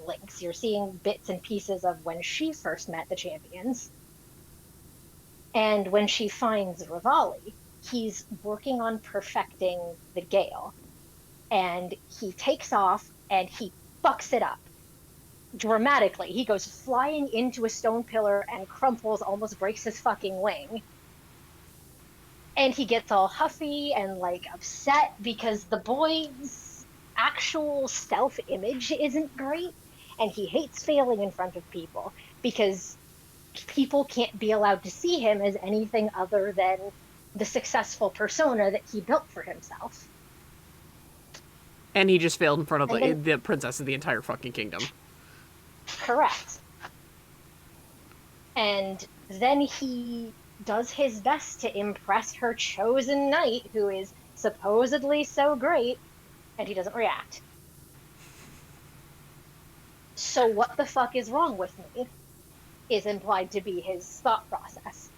Link's. You're seeing bits and pieces of when she first met the champions. And when she finds Rivali, he's working on perfecting the Gale. And he takes off and he fucks it up dramatically. He goes flying into a stone pillar and crumples, almost breaks his fucking wing. And he gets all huffy and like upset because the boy's actual self-image isn't great, and he hates failing in front of people because people can't be allowed to see him as anything other than the successful persona that he built for himself. And he just failed in front of the princess of the entire fucking kingdom. Correct. And then he does his best to impress her chosen knight, who is supposedly so great, and he doesn't react. So what the fuck is wrong with me is implied to be his thought process.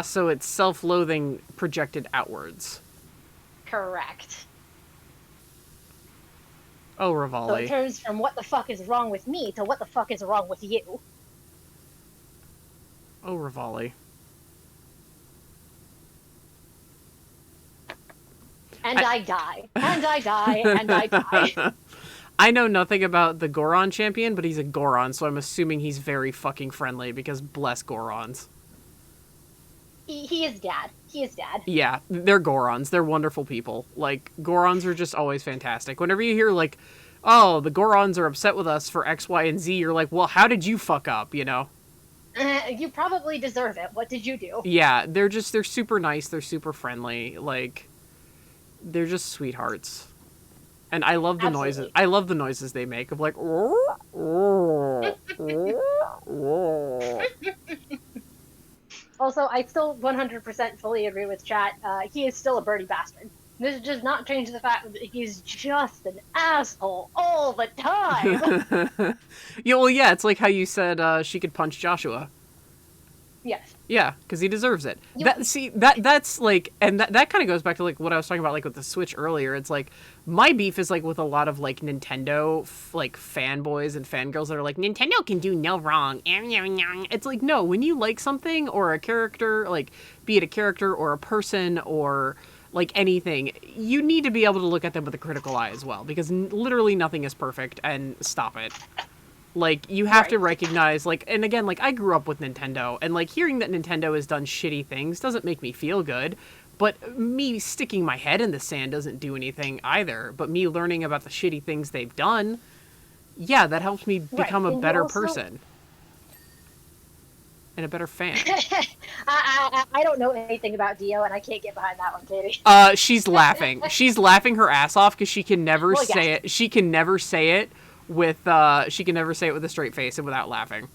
So it's self-loathing projected outwards. Correct. Oh, Rivali. So it turns from what the fuck is wrong with me to what the fuck is wrong with you. Oh, Rivali. And I die. And I die. And I die. I know nothing about the Goron champion, but he's a Goron, so I'm assuming he's very fucking friendly because bless Gorons. He is dad. He is dad. Yeah, they're Gorons. They're wonderful people. Like, Gorons are just always fantastic. Whenever you hear, like, oh, the Gorons are upset with us for X, Y, and Z, you're like, well, how did you fuck up, you know? You probably deserve it. What did you do? Yeah, they're super nice. They're super friendly. Like, they're just sweethearts. And I love the noises. I love the noises they make of like. Also, I still 100% fully agree with chat. He is still a birdie bastard. This does not change the fact that he's just an asshole all the time. Yeah, well, yeah, it's like how you said she could punch Joshua. Yes. Yeah, because he deserves it. You. That's like, and that kind of goes back to like what I was talking about, like with the Switch earlier. It's like my beef is like with a lot of like Nintendo like fanboys and fangirls that are like Nintendo can do no wrong. It's like no, when you like something or a character, like be it a character or a person or like anything, you need to be able to look at them with a critical eye as well because literally nothing is perfect. And stop it. Like you have to Right. recognize like, and again, like I grew up with Nintendo and like hearing that Nintendo has done shitty things doesn't make me feel good, but me sticking my head in the sand doesn't do anything either. But me learning about the shitty things they've done, yeah, that helps me Right. become a And you better also. person and a better fan. I don't know anything about Dio, and I can't get behind that one, Katie. She's laughing. She's laughing her ass off because she can never Well, yes, say it. She can never say it she can never say it with a straight face and without laughing.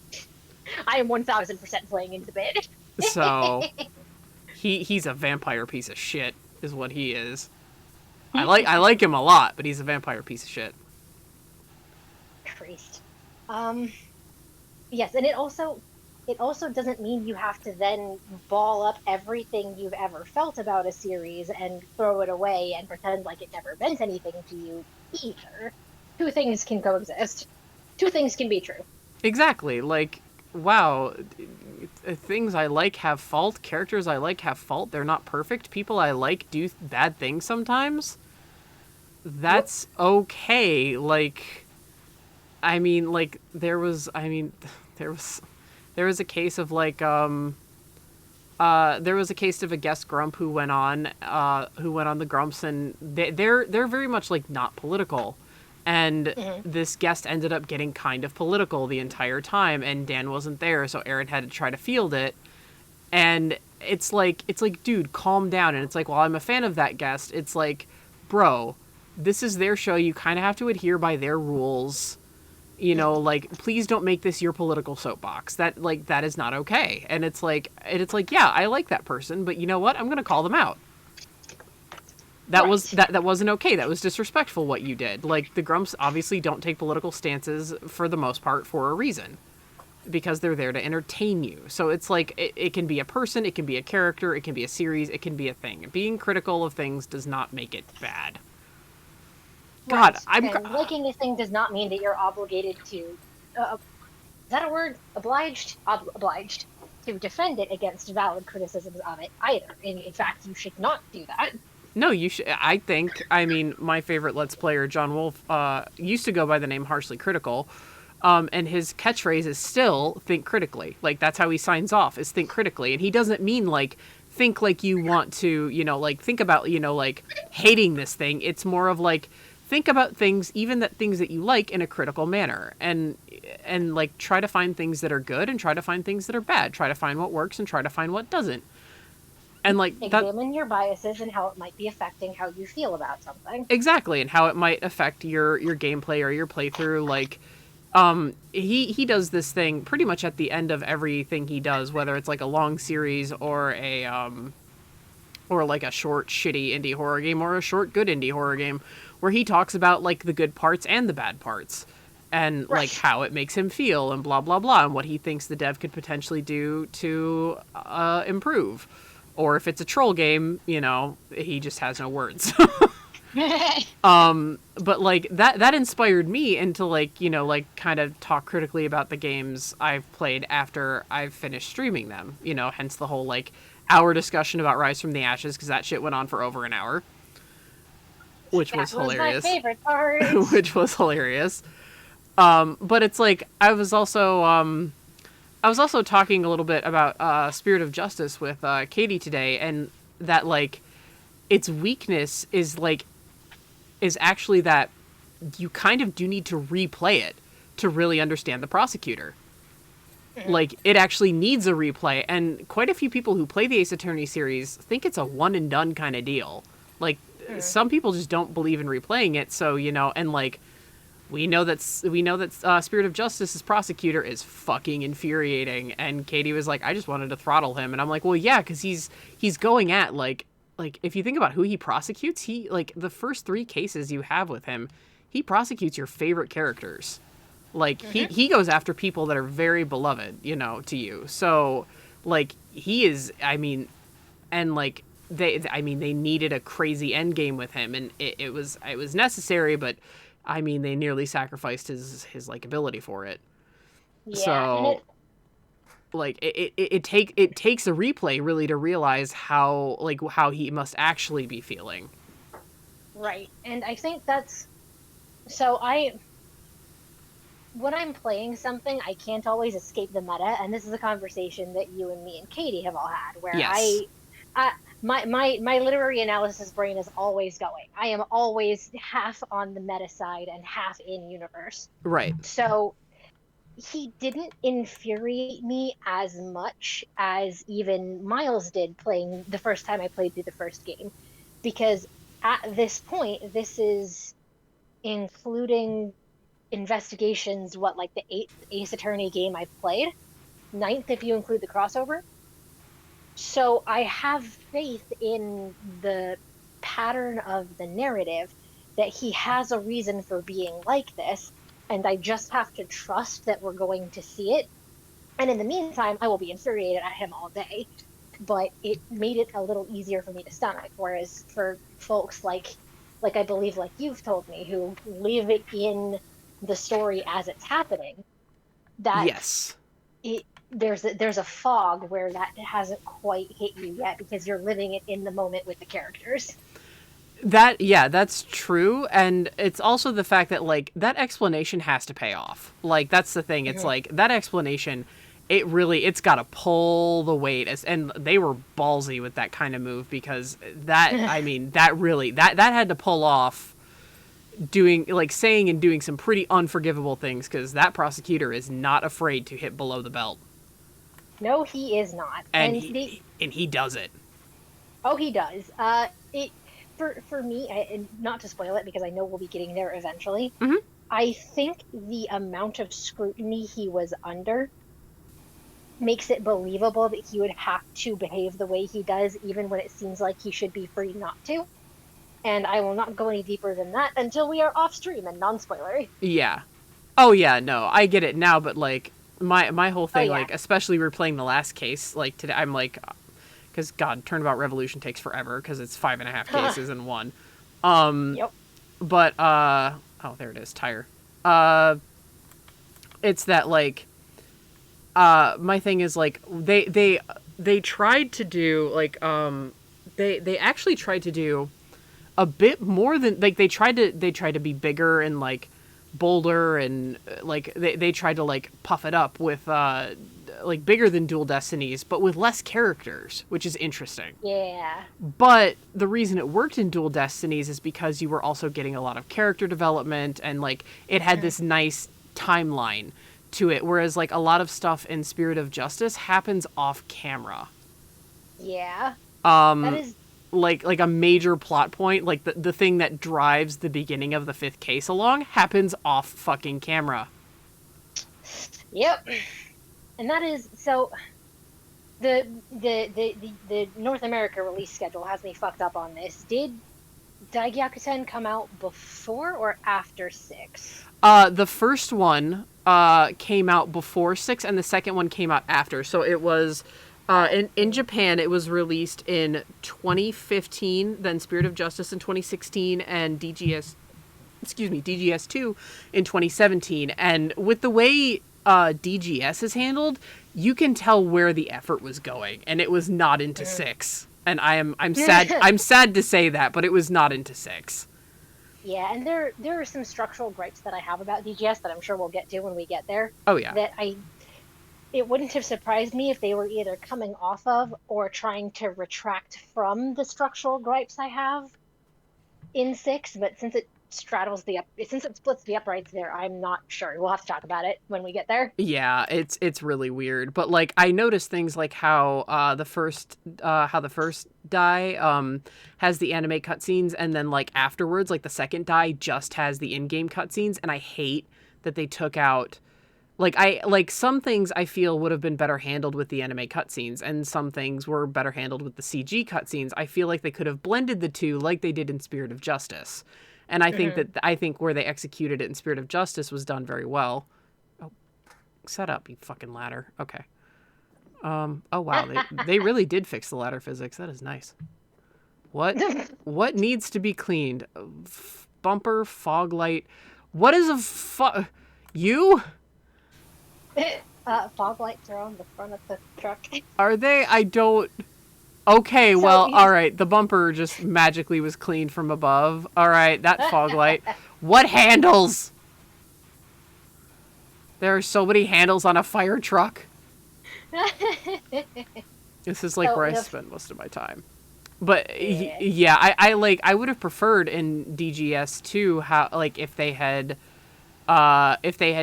I am 1000% playing into the bit. So he's a vampire piece of shit, is what he is. I like him a lot, but he's a vampire piece of shit. Priest. Um, yes, and it also doesn't mean you have to then ball up everything you've ever felt about a series and throw it away and pretend like it never meant anything to you either. Two things can coexist. Two things can be true. Exactly. Like, wow, things I like have fault. Characters I like have fault. They're not perfect. People I like do bad things sometimes. Yep. That's okay. Like, I mean, like there was there was a case of like there was a case of a guest grump who went on the grumps, and they're very much like not political, and Hmm. this guest ended up getting kind of political the entire time, and Dan wasn't there, so Aaron had to try to field it, and it's like dude, calm down. And it's like, well, I'm a fan of that guest. It's like, bro, this is their show. You kind of have to adhere by their rules. Like, please don't make this your political soapbox. That is not okay. And it's like, yeah, I like that person, but you know what? I'm going to call them out. Right. That wasn't okay. That was disrespectful what you did. Like, the Grumps obviously don't take political stances for the most part for a reason, because they're there to entertain you. So it's like it can be a person, it can be a character, it can be a series, it can be a thing. Being critical of things does not make it bad. God, Right. And liking a thing does not mean that you're obligated to. Is that a word? Obliged? Obliged to defend it against valid criticisms of it either. In fact, you should not do that. no, you should. I mean, my favorite Let's Player, John Wolfe, used to go by the name Harshly Critical, and his catchphrase is still "think critically." Like that's how he signs off, is "think critically," and he doesn't mean like think like you want to, like think about, like hating this thing. It's more of like think about things, even that things that you like, in a critical manner, and like try to find things that are good and try to find things that are bad. Try to find what works and try to find what doesn't. And like that Examine your biases and how it might be affecting how you feel about something. exactly, and how it might affect your gameplay or your playthrough. Like he does this thing pretty much at the end of everything he does, whether it's like a long series or a or like a short shitty indie horror game or a short good indie horror game, where he talks about like the good parts and the bad parts, and like Right. how it makes him feel and blah blah blah, and what he thinks the dev could potentially do to improve. Or if it's a troll game, he just has no words. But like that inspired me into like, like kind of talk critically about the games I've played after I've finished streaming them. Hence the whole like hour discussion about Rise from the Ashes, because that shit went on for over an hour, which was That was my hilarious. favorite part. Which was hilarious. But it's like I was also talking a little bit about Spirit of Justice with Katie today, and that like its weakness is actually that you kind of do need to replay it to really understand the prosecutor. Like it actually needs a replay, and quite a few people who play the Ace Attorney series think it's a one and done kind of deal. Like some people just don't believe in replaying it, so and like we know that Spirit of Justice's prosecutor is fucking infuriating, and Katie was like, I just wanted to throttle him, and I'm like, well, yeah, because he's going at like if you think about who he prosecutes, he like the first three cases you have with him, he prosecutes your favorite characters. Like he goes after people that are very beloved, to you. So Like he is, I mean, and like they needed a crazy end game with him, and it was necessary, but I mean they nearly sacrificed his like ability for it. Yeah, and So like it takes a replay really to realize how he must actually be feeling. right. And I think that's so I when I'm playing something, I can't always escape the meta, and this is a conversation that you and me and Katie have all had, where Yes. I my literary analysis brain is always going. I am always half on the meta side and half in universe. Right. So he didn't infuriate me as much as even Miles did playing the first time I played through the first game, because at this point, this is including investigations, what, like the eighth Ace Attorney game I've played, ninth if you include the crossover. So I have faith in the pattern of the narrative that he has a reason for being like this, and I just have to trust that we're going to see it. And in the meantime, I will be infuriated at him all day. But it made it a little easier for me to stomach. Whereas for folks like I believe like you've told me, who live in the story as it's happening, that Yes. there's a fog where that hasn't quite hit you yet because you're living it in the moment with the characters. That yeah, that's true, and it's also the fact that like that explanation has to pay off. Like that's the thing. It's Mm-hmm. like that explanation, it's got to pull the weight as, and they were ballsy with that kind of move because that I mean that really that had to pull off doing like saying and doing some pretty unforgivable things because that prosecutor is not afraid to hit below the belt, No, he is not, and and he they and he does it. oh he does. It for me, and not to spoil it because I know we'll be getting there eventually. Mm-hmm. I think the amount of scrutiny he was under makes it believable that he would have to behave the way he does, even when it seems like he should be free not to. And I will not go any deeper than that until we are off stream and non spoilery. Yeah. Oh yeah, no, I get it now, but like my whole Oh, thing, yeah. like especially replaying the last case, like today, I'm like, because God, Turnabout Revolution takes forever because it's 5.5 cases in one. Yep. But oh, there it is, tire. Uh, it's that like my thing is like they tried to do like they actually tried to do a bit more than like they tried to be bigger and like bolder and like they tried to like puff it up with like bigger than Dual Destinies but with less characters, which is interesting. Yeah. But the reason it worked in Dual Destinies is because you were also getting a lot of character development and like it had Mm-hmm. this nice timeline to it, whereas like a lot of stuff in Spirit of Justice happens off camera. Yeah. That Um is, like a major plot point, like the thing that drives the beginning of the fifth case along happens off fucking camera. yep. And that is, so the North America release schedule has me fucked up on this. Did Daigyaku-ten come out before or after 6? The first one came out before 6 and the second one came out after. So it was Oh. in Japan it was released in 2015, then Spirit of Justice in 2016 and DGS2 in 2017. And with the way DGS is handled, you can tell where the effort was going and it was not into Mm. 6. And I'm sad I'm sad to say that, but it was not into 6. Yeah, and there are some structural gripes that I have about DGS that I'm sure we'll get to when we get there. Oh yeah. That it wouldn't have surprised me if they were either coming off of or trying to retract from the structural gripes I have in 6. But since it splits the uprights there, I'm not sure. We'll have to talk about it when we get there. Yeah, it's really weird. But like I noticed things like how the first die has the anime cutscenes and then like afterwards like the second die just has the in-game cutscenes, and I hate that they took out like some things I feel would have been better handled with the anime cutscenes and some things were better handled with the CG cutscenes. I feel like they could have blended the two like they did in Spirit of Justice. And Mm-hmm. I think where they executed it in Spirit of Justice was done very well. Oh, set up, you fucking ladder. Okay. Oh wow, they really did fix the ladder physics. That is nice. What needs to be cleaned? Bumper, fog light. What is you? Fog lights are on the front of the truck. Are they? I don't. Okay, So well, you all right. The bumper just magically was cleaned from above. All right, that fog light. What handles? There are so many handles on a fire truck. This is like so where I the spend most of my time. But yeah yeah, I would have preferred in DGS too how like if they had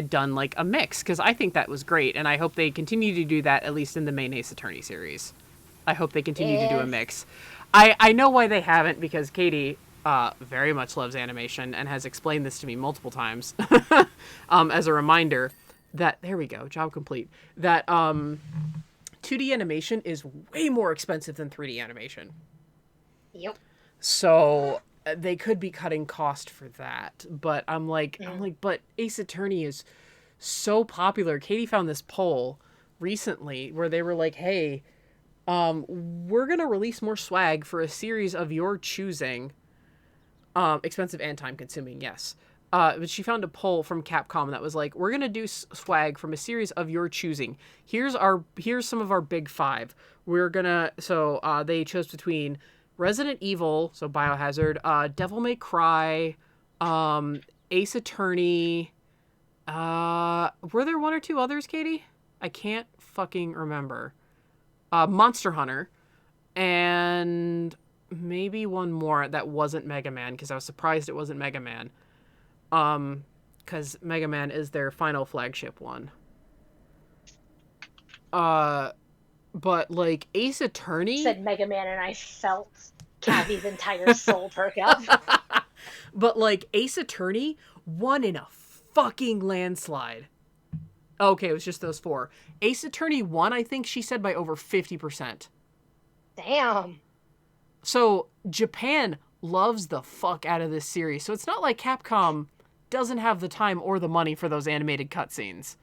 done like a mix, because I think that was great, and I hope they continue to do that at least in the main Ace Attorney series. I hope they continue to do a yeah mix. I know why they haven't, because Katie very much loves animation and has explained this to me multiple times as a reminder that there we go, job complete. That 2D animation is way more expensive than 3D animation. yep. So they could be cutting cost for that. But Mm. but Ace Attorney is so popular. Katie found this poll recently where they were like, hey, we're gonna release more swag for a series of your choosing. Expensive and time consuming, yes. But she found a poll from Capcom that was like, we're gonna do swag from a series of your choosing. Here's some of our big five. We're gonna they chose between Resident Evil, so Biohazard, Devil May Cry, Ace Attorney. Were there one or two others, Katie? I can't fucking remember. Monster Hunter, and maybe one more that wasn't Mega Man, because I was surprised it wasn't Mega Man. Because Mega Man is their final flagship one. Uh, but like Ace Attorney, Said Mega Man, and I felt Kathy's entire soul perk up. but like Ace Attorney won in a fucking landslide. Okay, it was just those four. Ace Attorney won, I think she said, by over 50%. Damn. So Japan loves the fuck out of this series. So it's not like Capcom doesn't have the time or the money for those animated cutscenes.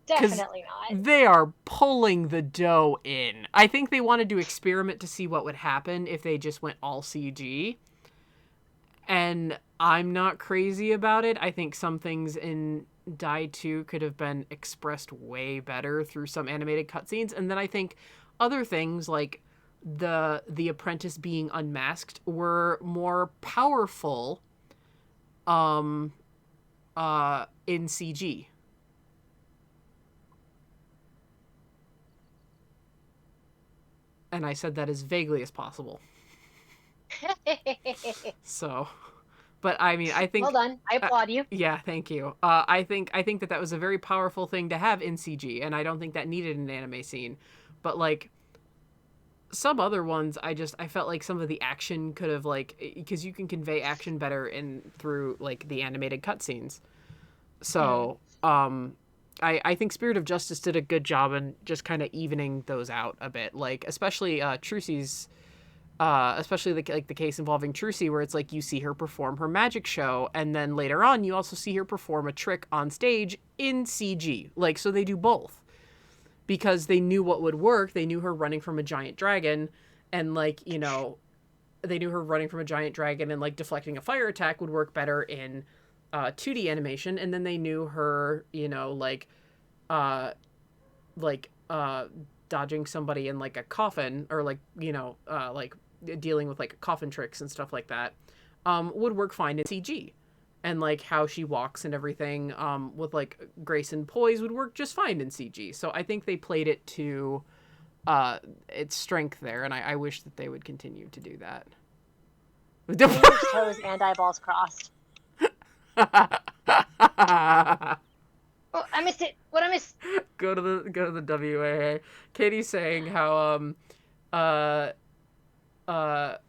Because Definitely not. they are pulling the dough in. I think they wanted to experiment to see what would happen if they just went all CG. And I'm not crazy about it. I think some things in Die 2 could have been expressed way better through some animated cutscenes. And then I think other things like the apprentice being unmasked were more powerful in CG. And I said that as vaguely as possible. So, but I mean, I Well think, done. I applaud you. yeah, thank you. I think that that was a very powerful thing to have in CG, and I don't think that needed an anime scene. But like some other ones, I felt like some of the action could have like because you can convey action better in through like the animated cutscenes. Mm. So, I think Spirit of Justice did a good job in just kind of evening those out a bit. Like especially Trucy's especially like the case involving Trucy, where it's like you see her perform her magic show, and then later on you also see her perform a trick on stage in CG. Like so they do both because they knew what would work. They knew her running from a giant dragon, and like they knew her running from a giant dragon and like deflecting a fire attack would work better in 2D animation, and then they knew her uh like dodging somebody in like a coffin or like like dealing with like coffin tricks and stuff like that would work fine in CG, and like how she walks and everything with like grace and poise would work just fine in CG. So I think they played it to its strength there, and I wish that they would continue to do that. Fingers, toes, and eyeballs crossed. Oh, I missed it. What I missed? Go to the WAA. Katie's saying how uh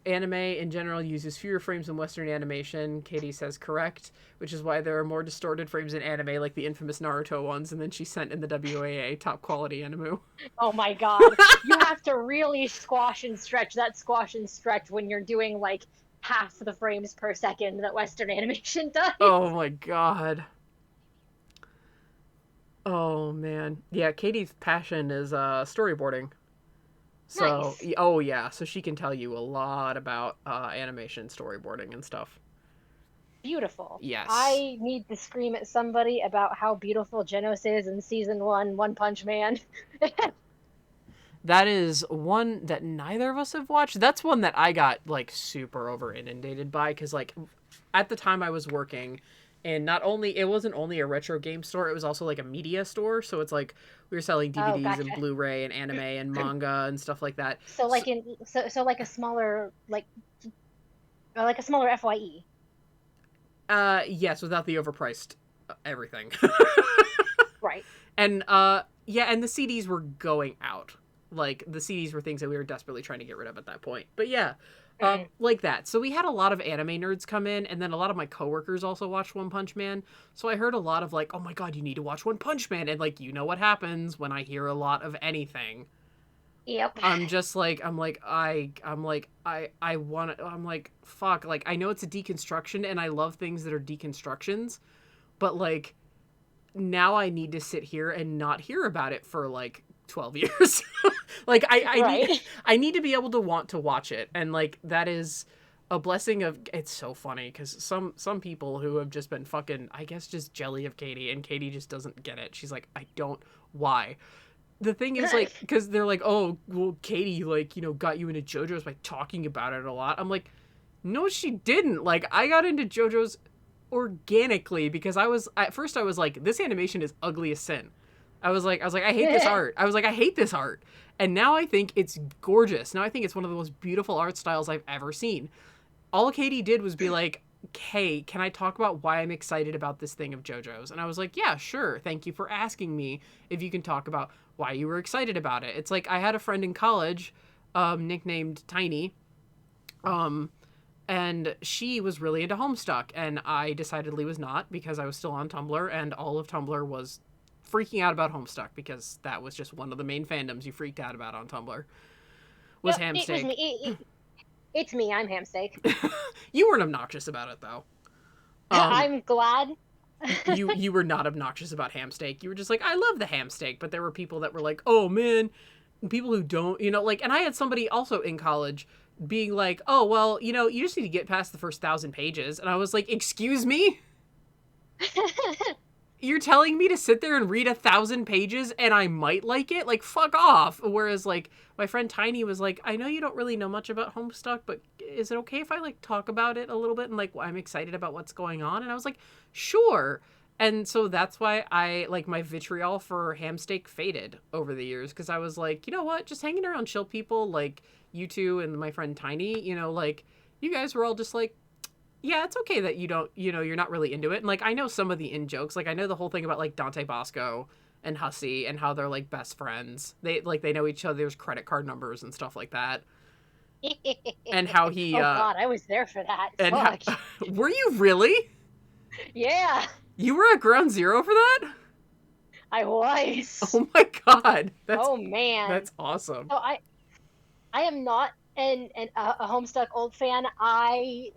anime in general uses fewer frames than Western animation. Katie says correct, which is why there are more distorted frames in anime, like the infamous Naruto ones. And then she sent in the WAA top quality anime. Oh my god. You have to really squash and stretch that squash and stretch when you're doing like half the frames per second that Western animation does. Oh my god. Oh man, yeah. Katie's passion is storyboarding. So, Nice. oh yeah, so she can tell you a lot about animation storyboarding and stuff. Beautiful. Yes. I need to scream at somebody about how beautiful Genos is in season one, One Punch Man. That is one that neither of us have watched. That's one that I got like super over inundated by cuz like at the time I was working and not only it wasn't only a retro game store, it was also like a media store, so it's like we were selling Oh, DVDs and gotcha. Blu-ray and anime and manga and stuff like that. So So, like like a smaller like a smaller FYE. yes, without the overpriced everything. Right. And yeah, and the CDs were going out. Like the CDs were things that we were desperately trying to get rid of at that point. But yeah, Mm. like that. So we had a lot of anime nerds come in, and then a lot of my coworkers also watched One Punch Man. So I heard a lot of like, "Oh my god, you need to watch One Punch Man," and like, you know what happens when I hear a lot of anything. Yep. I'm just like, I want to. I'm like, fuck. Like I know it's a deconstruction, and I love things that are deconstructions, but like now I need to sit here and not hear about it for like 12 years. Like Right. I need to be able to want to watch it. And like that is a blessing of it's so funny cuz some people who have just been fucking I guess just jelly of Katie and Katie just doesn't get it. She's like I don't why. The thing is like cuz they're like oh well Katie like you know got you into JoJo's by talking about it a lot. I'm like no she didn't. Like I got into JoJo's organically because I was at first I was like this animation is ugly as sin. I was like I hate this art. I was like I hate this art. And now I think it's gorgeous. Now I think it's one of the most beautiful art styles I've ever seen. All Katie did was be like, "Hey, can I talk about why I'm excited about this thing of JoJo's?" And I was like, "Yeah, sure. Thank you for asking me if you can talk about why you were excited about it." It's like I had a friend in college nicknamed Tiny. Um and she was really into Homestuck, and I decidedly was not because I was still on Tumblr, and all of Tumblr was freaking out about Homestuck because that was just one of the main fandoms you freaked out about on Tumblr was Yep, it was Hamsteak. me. It's me. I'm Hamsteak. You weren't obnoxious about it though. Um, I'm glad. you were not obnoxious about Hamsteak. You were just like, I love the Hamsteak, but there were people that were like, oh man, people who don't, you know, like, and I had somebody also in college being like, oh well, you know, you just need to get past the first 1,000 pages, and I was like, excuse me. You're telling me to sit there and read 1,000 pages and I might like it? Like, fuck off. Whereas, like, my friend Tiny was like, I know you don't really know much about Homestuck, but is it okay if I, like, talk about it a little bit and, like, I'm excited about what's going on? And I was like, sure. And so that's why I, like, my vitriol for Hamsteak faded over the years because I was like, you know what? Just hanging around chill people like you two and my friend Tiny, you know, like, you guys were all just like, yeah, it's okay that you don't, you know, you're not really into it. And like, I know some of the in jokes. Like, I know the whole thing about like Dante Bosco and Hussey and how they're like best friends. They know each other's credit card numbers and stuff like that. And how he, Oh God, I was there for that. and how, Fuck. were you really? Yeah, You were at ground zero for that? I was. Oh my God. Oh man. That's awesome. So I am not a Homestuck old fan. I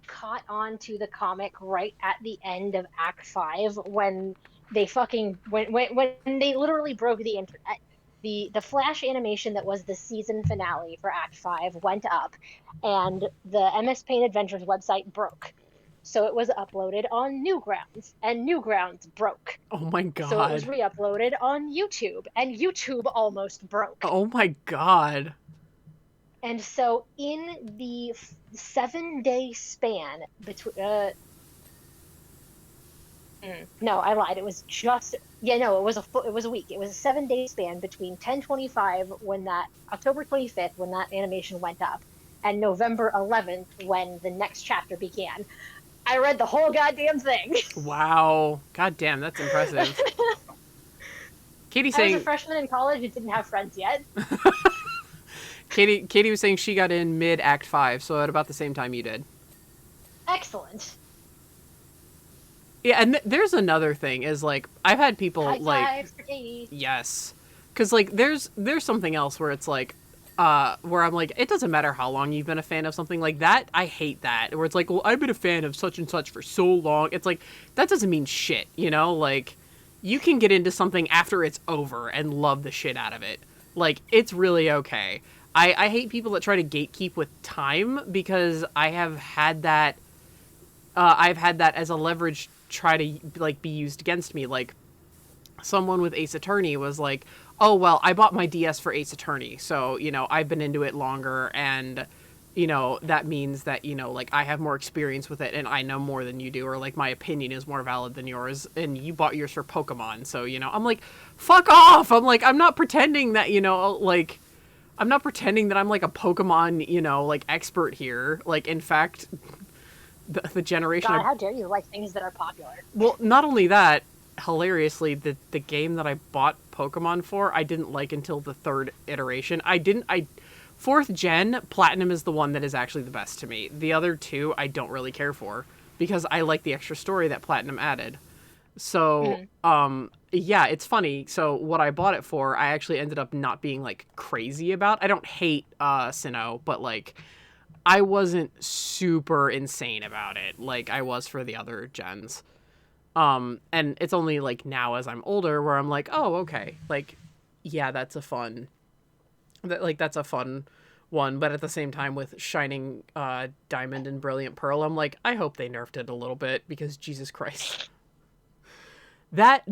caught on to the comic right at the end of Act 5 when they fucking when they literally broke the internet. The flash animation that was the season finale for Act 5 went up and the MS Paint Adventures website broke. So it was uploaded on Newgrounds and Newgrounds broke. Oh my So it was God. re-uploaded on YouTube and YouTube almost broke. Oh my God. And so, in the 7 day span between, no, I lied. It was just, yeah, no, it was a week. It was a 7 day span between 10/25 when that October 25th when that animation went up, and November 11th when the next chapter began. I read the whole goddamn thing. Wow. God damn, that's impressive. Katie I was a saying freshman in college and didn't have friends yet. Katie was saying she got in mid Act 5, so at about the same time you did. Excellent. Yeah, and there's another thing is like I've had people High like fives for Katie. yes, because like there's something else where it's like where I'm like it doesn't matter how long you've been a fan of something like that. I hate that where it's like well I've been a fan of such and such for so long. It's like that doesn't mean shit, you know? Like you can get into something after it's over and love the shit out of it. Like, it's really okay. I hate people that try to gatekeep with time because I've had that as a leverage try to like be used against me. Like, someone with Ace Attorney was like, "Oh well, I bought my DS for Ace Attorney, so I've been into it longer, and that means that like I have more experience with it, and I know more than you do, or like my opinion is more valid than yours, and you bought yours for Pokemon, so I'm like, fuck off! I'm like, I'm not pretending that like." I'm not pretending that I'm like a Pokemon, like expert here. Like, in fact, the generation God, I how dare you like things that are popular? well, not only that, hilariously, the game that I bought Pokemon for, I didn't like until the third iteration. I fourth gen, Platinum is the one that is actually the best to me. The other two I don't really care for because I like the extra story that Platinum added. So, Mm. yeah, it's funny. So what I bought it for, I actually ended up not being like crazy about. I don't hate Sinnoh, but like I wasn't super insane about it like I was for the other gens. And it's only like now as I'm older where I'm like, oh, okay, like, yeah, that's a fun one. But at the same time, with Shining Diamond and Brilliant Pearl, I'm like, I hope they nerfed it a little bit because Jesus Christ, that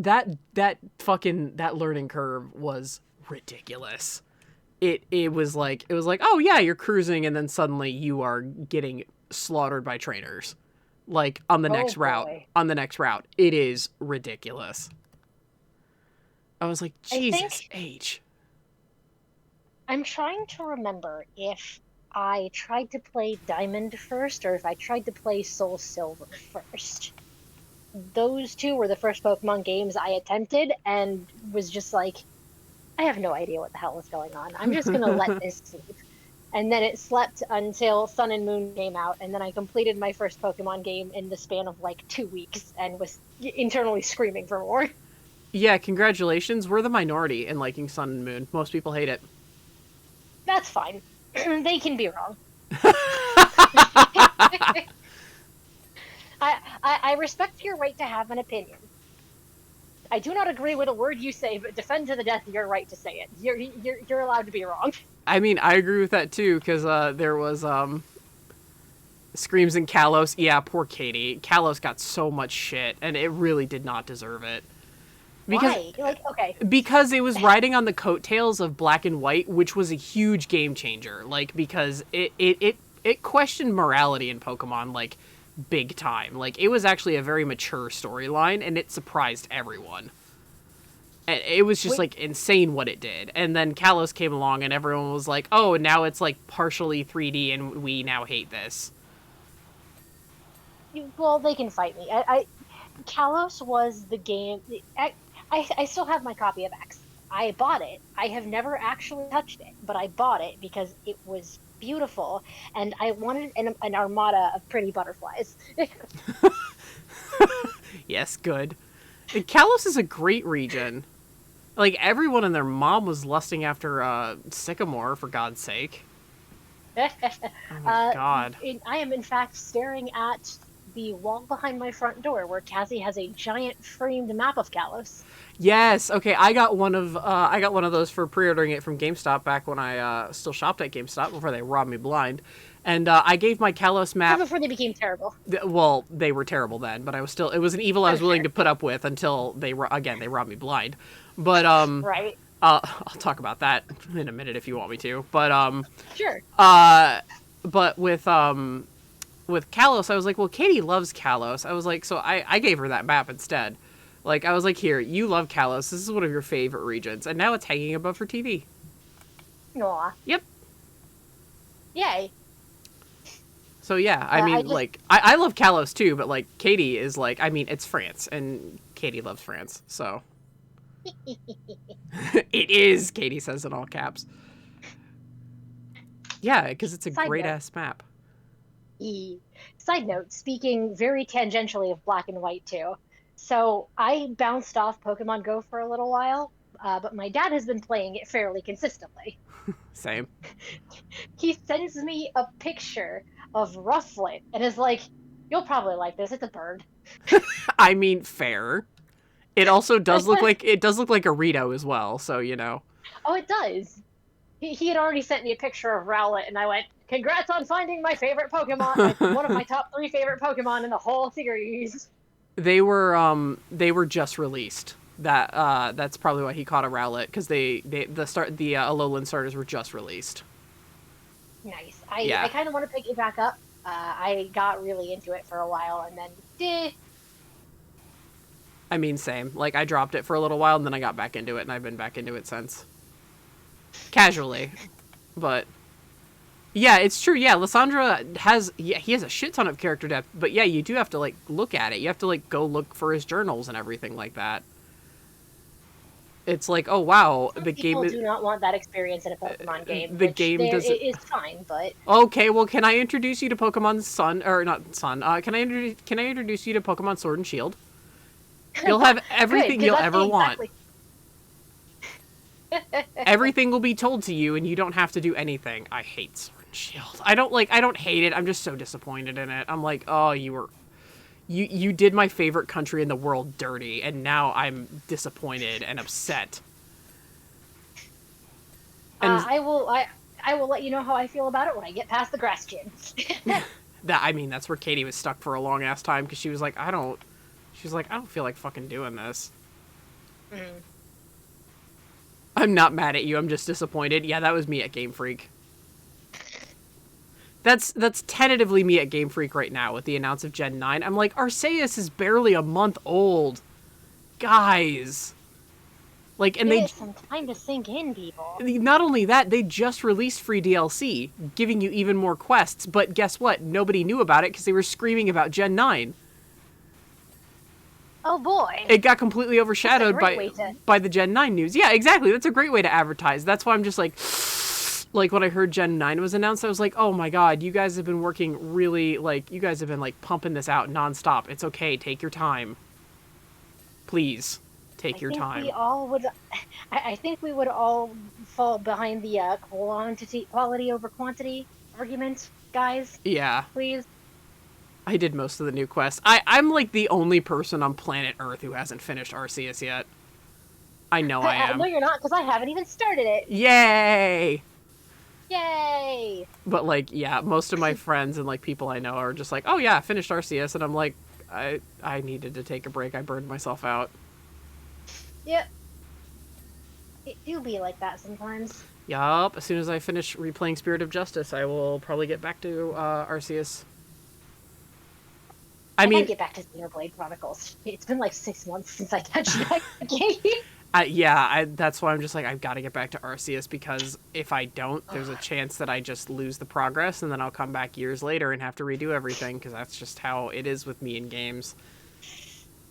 fucking that learning curve was ridiculous. It was like, oh yeah, you're cruising, and then suddenly you are getting slaughtered by trainers like on the Oh next route. boy. On the next route, it is ridiculous. I was like, I Jesus think H. I'm trying to remember if I tried to play Diamond first or if I tried to play Soul Silver first. Those two were the first Pokemon games I attempted and was just like, I have no idea what the hell is going on. I'm just gonna let this sleep. And then it slept until Sun and Moon came out, and then I completed my first Pokemon game in the span of like 2 weeks and was internally screaming for more. Yeah, congratulations. We're the minority in liking Sun and Moon. Most people hate it. That's fine. They can be wrong. I respect your right to have an opinion. I do not agree with a word you say, but defend to the death your right to say it. You're allowed to be wrong. I mean, I agree with that too because there was Screams and Kalos. Yeah, poor Katie. Kalos got so much shit, and it really did not deserve it. Because Why? Like, okay. because it was riding on the coattails of Black and White, which was a huge game changer. Like, because it questioned morality in Pokemon like big time. Like, it was actually a very mature storyline, and it surprised everyone. And it was just Wait, like insane what it did. And then Kalos came along, and everyone was like, "Oh, now it's like partially 3D, and we now hate this." well, they can fight me. Kalos was the game. I still have my copy of X. I bought it. I have never actually touched it, but I bought it because it was beautiful, and I wanted an armada of pretty butterflies. Yes, good. And Kalos is a great region. Like, everyone and their mom was lusting after Sycamore, for God's sake. Oh my uh, god. I am in fact staring at the wall behind my front door where Cassie has a giant framed map of Kalos. Yes. Okay. I got one of those for pre-ordering it from GameStop back when I still shopped at GameStop before they robbed me blind, and I gave my Kalos Or map. before they became terrible. Well, they were terrible then, but it was an evil I Oh, was willing sure. to put up with until they robbed me blind. But Right. I'll talk about that in a minute if you want me to. But Sure. uh, but with Kalos, I was like, well, Katie loves Kalos. I was like, so I gave her that map instead. Like, I was like, here, you love Kalos. This is one of your favorite regions. And now it's hanging above her TV. Aw. Yep. Yay. So, yeah, I I mean, just like, I love Kalos too, but, like, Katie is like, I mean, it's France, and Katie loves France, so. It is, Katie says in all caps. Yeah, because it's a side great note. ass map. Side note, speaking very tangentially of Black and White too. So I bounced off Pokemon Go for a little while, but my dad has been playing it fairly consistently. Same. He sends me a picture of Rufflet and is like, "You'll probably like this. It's a bird." I mean, fair. It also does look like a Rito as well, so you know. Oh, it does. He had already sent me a picture of Rowlet, and I went, "Congrats on finding my favorite Pokemon, my one of my top 3 favorite Pokemon in the whole series." They were just released. That's probably why he caught a Rowlet, because the Alolan starters were just released. Nice. I Yeah. kind of want to pick it back up. I got really into it for a while, and then I mean, same. Like, I dropped it for a little while, and then I got back into it, and I've been back into it since. Casually. But, yeah, it's true. Yeah, Lysandra he has a shit ton of character depth, but yeah, you do have to, like, look at it. You have to, like, go look for his journals and everything like that. It's like, oh, wow, some the game people is... do not want that experience in a Pokemon game, The which game there doesn't... it is fine, but Okay, well, can I introduce you to Pokemon Sun, or not Sun, can I introduce you to Pokemon Sword and Shield? You'll have good everything because you'll that's ever want. exactly. Everything will be told to you, and you don't have to do anything. I hate Sword and Shield. I don't hate it. I'm just so disappointed in it. I'm like, oh, you did my favorite country in the world dirty, and now I'm disappointed and upset. And I will let you know how I feel about it when I get past the grass gym. that's where Katie was stuck for a long ass time, because she was like, I don't feel like fucking doing this. Mm. I'm not mad at you. I'm just disappointed. Yeah, that was me at Game Freak. That's tentatively me at Game Freak right now with the announce of Gen 9. I'm like, Arceus is barely a month old. Guys. Like, and Give they... it some time to sink in, people. Not only that, they just released free DLC, giving you even more quests, but guess what? Nobody knew about it because they were screaming about Gen 9. Oh boy. It got completely overshadowed by the Gen 9 news. Yeah, exactly. That's a great way to advertise. That's why I'm just like when I heard Gen 9 was announced, I was like, oh my god, you guys have been working really, like, you guys have been, like, pumping this out nonstop. It's okay. Take your time. Please. Take your time. I think we would all fall behind the quality over quantity argument, guys. Yeah. Please. I did most of the new quests. I'm like the only person on planet Earth who hasn't finished Arceus yet. I know I am. No, you're not, because I haven't even started it. Yay! Yay! But, like, yeah, most of my friends and, like, people I know are just like, oh yeah, I finished Arceus, and I'm like, I needed to take a break. I burned myself out. Yep. It do be like that sometimes. Yup. As soon as I finish replaying Spirit of Justice, I will probably get back to Arceus. I mean, gotta get back to Xenoblade Chronicles. It's been like 6 months since I touched that game. That's why I'm just like, I've got to get back to Arceus, because if I don't, there's a chance that I just lose the progress, and then I'll come back years later and have to redo everything, because that's just how it is with me in games.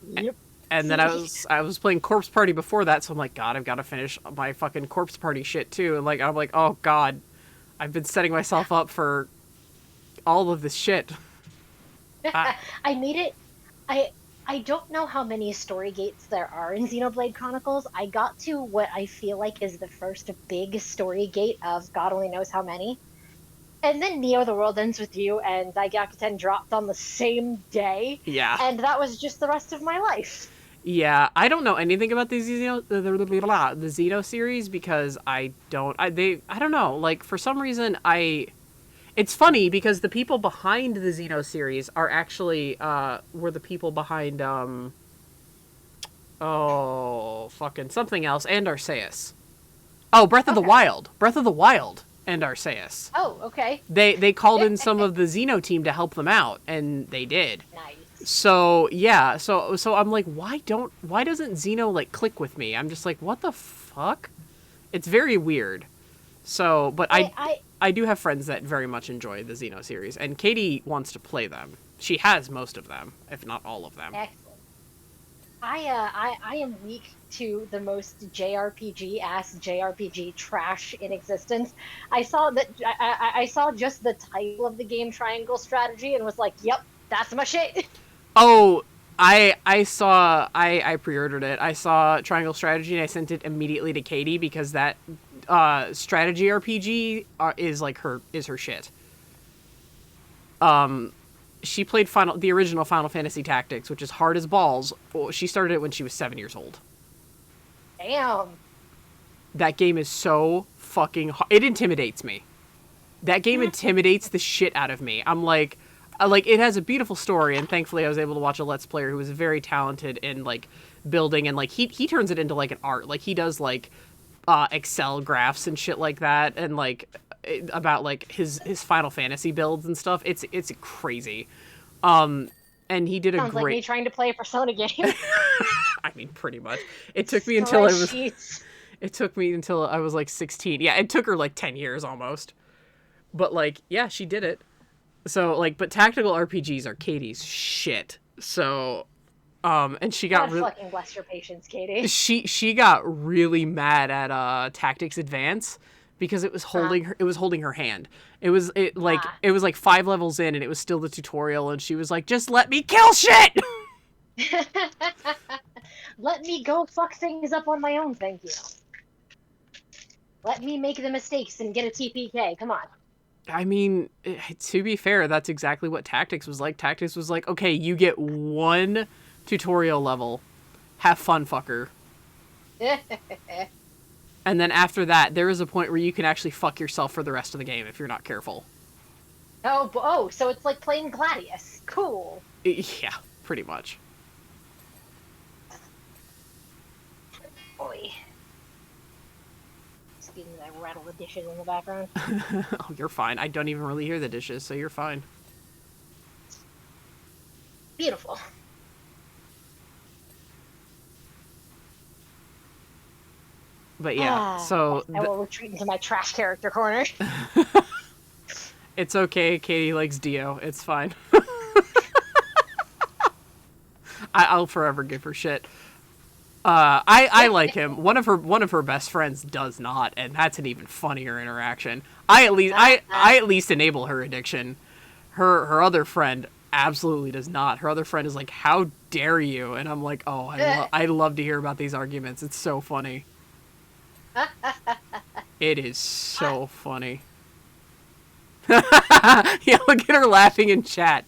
Yep. And then I was playing Corpse Party before that, so I'm like, God, I've got to finish my fucking Corpse Party shit too. And I'm like, oh God, I've been setting myself up for all of this shit. I made it. I don't know how many story gates there are in Xenoblade Chronicles. I got to what I feel like is the first big story gate of God only knows how many. And then Neo the World Ends With You and Daigakuten dropped on the same day. Yeah. And that was just the rest of my life. Yeah, I don't know anything about the Xeno series, because I don't know, like, for some reason it's funny because the people behind the Xeno series are actually were the people behind fucking something else, and Arceus. Oh, Breath of the Wild and Arceus. Oh, okay. They called in some of the Xeno team to help them out, and they did. Nice. So yeah, so I'm like, why doesn't Xeno, like, click with me? I'm just like, what the fuck? It's very weird. So, but I do have friends that very much enjoy the Xeno series, and Katie wants to play them. She has most of them, if not all of them. Excellent. I am weak to the most JRPG trash in existence. I saw just the title of the game, Triangle Strategy, and was like, yep, that's my shit. Oh, I pre-ordered it. I saw Triangle Strategy and I sent it immediately to Katie, because that strategy RPG is her shit. she played the original Final Fantasy Tactics, which is hard as balls. Well, she started it when she was 7 years old. Damn. That game is so fucking hard. It intimidates me. That game intimidates the shit out of me. I'm like, it has a beautiful story, and thankfully I was able to watch a Let's Player who was very talented in, like, building, and, like, he turns it into, like, an art. Like, he does, like, Excel graphs and shit like that, and, like, about, like, his Final Fantasy builds and stuff. It's crazy. And he did a Sounds like great... me trying to play a Persona game. I mean, pretty much. It took me until I was... Spreadsheets. It took me until I was, like, 16. Yeah, it took her, like, 10 years almost. But, like, yeah, she did it. So, like, but tactical RPGs are Katie's shit. So, and she got God fucking bless your patience, Katie. She got really mad at Tactics Advance because it was holding her hand. It was like 5 levels in and it was still the tutorial, and she was like, "Just let me kill shit." Let me go fuck things up on my own, thank you. Let me make the mistakes and get a TPK. Come on. I mean, to be fair, that's exactly what Tactics was like. Tactics was like, okay, you get 1 tutorial level. Have fun, fucker. And then after that, there is a point where you can actually fuck yourself for the rest of the game if you're not careful. Oh, so it's like playing Gladius. Cool. Yeah, pretty much. Boy. Excuse me, I rattle the dishes in the background. Oh, you're fine. I don't even really hear the dishes, so you're fine. Beautiful. But yeah, so... I will retreat into my trash character corner. It's okay, Katie likes Dio. It's fine. I'll forever give her shit. I like him. One of her best friends does not, and that's an even funnier interaction. I at least enable her addiction. Her other friend absolutely does not. Her other friend is like, "How dare you?" And I'm like, "Oh, I love to hear about these arguments. It's so funny." It is so funny. Yeah, look at her laughing in chat.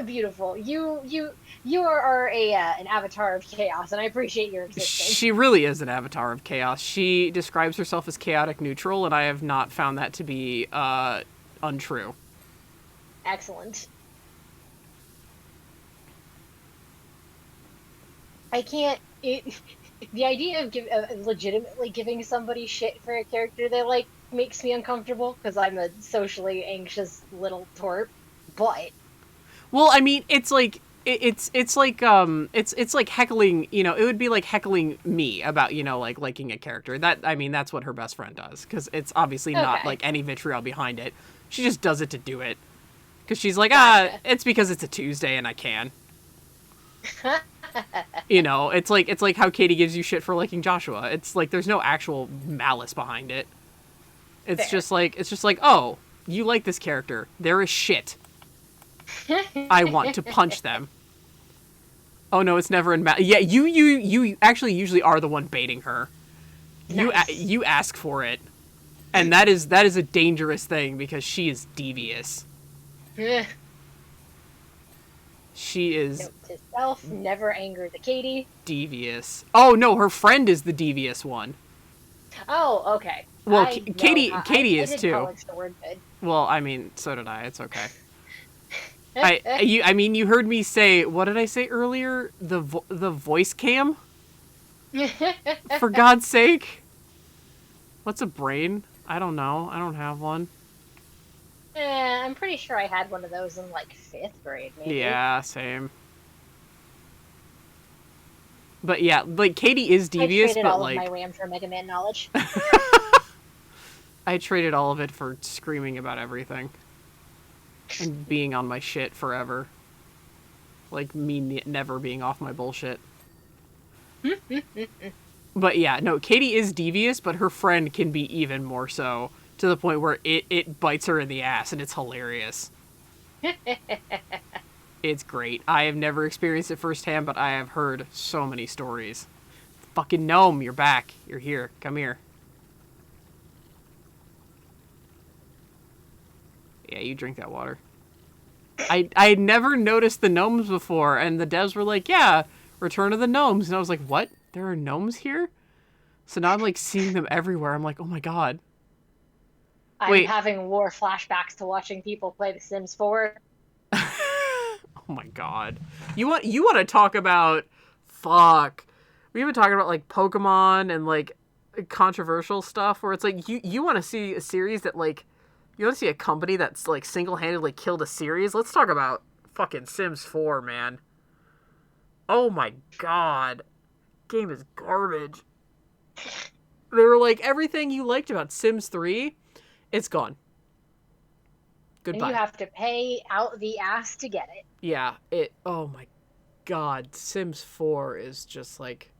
Beautiful. You are an avatar of chaos, and I appreciate your existence. She really is an avatar of chaos. She describes herself as chaotic neutral, and I have not found that to be untrue. Excellent. I can't... the idea of legitimately giving somebody shit for a character they like makes me uncomfortable, because I'm a socially anxious little twerp, but... Well, I mean, it's like it's like heckling, you know, it would be like heckling me about, you know, like liking a character. That, I mean, that's what her best friend does, because it's obviously not like any vitriol behind it. She just does it to do it. Because she's like, it's because it's a Tuesday and I can. You know, it's like how Katie gives you shit for liking Joshua. It's like there's no actual malice behind it. It's just like, oh, you like this character. They're a shit. I want to punch them. Oh no, it's never in yeah, you actually usually are the one baiting her. Nice. You ask for it. And that is a dangerous thing, because she is devious. She is... Note to self, never anger the Katie. Devious. Oh no, her friend is the devious one. Oh, okay. Well, Katie is too. The word good. Well, I mean, so did I. It's okay. I mean, you heard me say, what did I say earlier? The voice cam? For God's sake. What's a brain? I don't know. I don't have one. I'm pretty sure I had one of those in, like, 5th grade, maybe. Yeah, same. But yeah, like, Katie is devious, I traded but, all like... of my RAM for Mega Man knowledge. I traded all of it for screaming about everything. And being on my shit forever. Like, me never being off my bullshit. But yeah, no, Katie is devious, but her friend can be even more so, to the point where it bites her in the ass, and it's hilarious. It's great. I have never experienced it firsthand, but I have heard so many stories. Fucking gnome, you're back. You're here. Come here. Yeah, you drink that water. I had never noticed the gnomes before, and the devs were like, yeah, Return of the Gnomes. And I was like, what? There are gnomes here? So now I'm like seeing them everywhere. I'm like, oh my god. I'm Wait. having war flashbacks to watching people play The Sims 4. Oh my god. You want to talk about fuck. We've been talking about like Pokemon and like controversial stuff where it's like you want to see a series that like you want to see a company that's like single-handedly killed a series. Let's talk about fucking Sims 4, man. Oh my god. Game is garbage. They were like everything you liked about Sims 3, it's gone. And you Goodbye. have to pay out the ass to get it. Yeah, it oh my god, Sims 4 is just like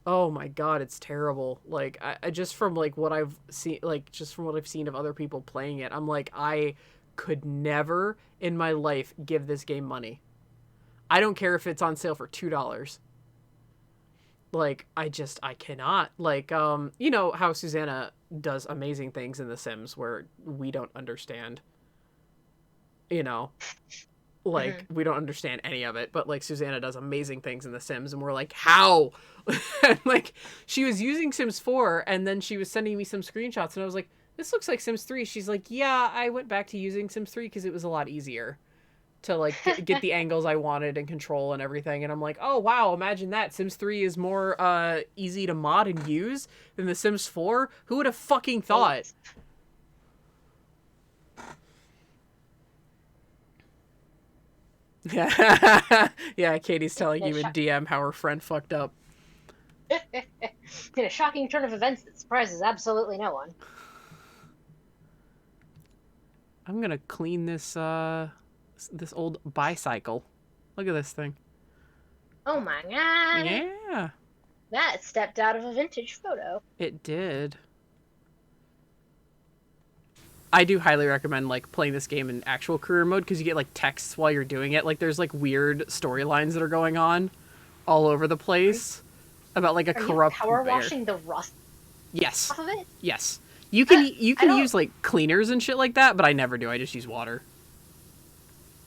oh my god, it's terrible. Like I just from like what I've seen like just from what I've seen of other people playing it, I'm like I could never in my life give this game money. I don't care if it's on sale for $2. Like I cannot. Like you know how Susanna does amazing things in The Sims where we don't understand, you know, like Mm-hmm. we don't understand any of it, but like Susanna does amazing things in The Sims and we're like how. And like she was using Sims 4 and then she was sending me some screenshots and I was like this looks like Sims 3. She's like yeah, I went back to using Sims 3 because it was a lot easier to like get the angles I wanted and control and everything. And I'm like oh wow, imagine that. Sims 3 is more easy to mod and use than The Sims 4. Who would have fucking thought? It's Yeah. Yeah, Katie's telling been you in DM how her friend fucked up. it's been a shocking turn of events that surprises absolutely no one. I'm gonna clean this old bicycle. Look at this thing. Oh my god. Yeah, That stepped out of a vintage photo. it did. I do highly recommend like playing this game in actual career mode because you get like texts while you're doing it. Like there's like weird storylines that are going on all over the place about like a Are you corrupt power bear. washing the rust Yes, off of it? yes. You I can don't use like cleaners and shit like that, but I never do. I just use water.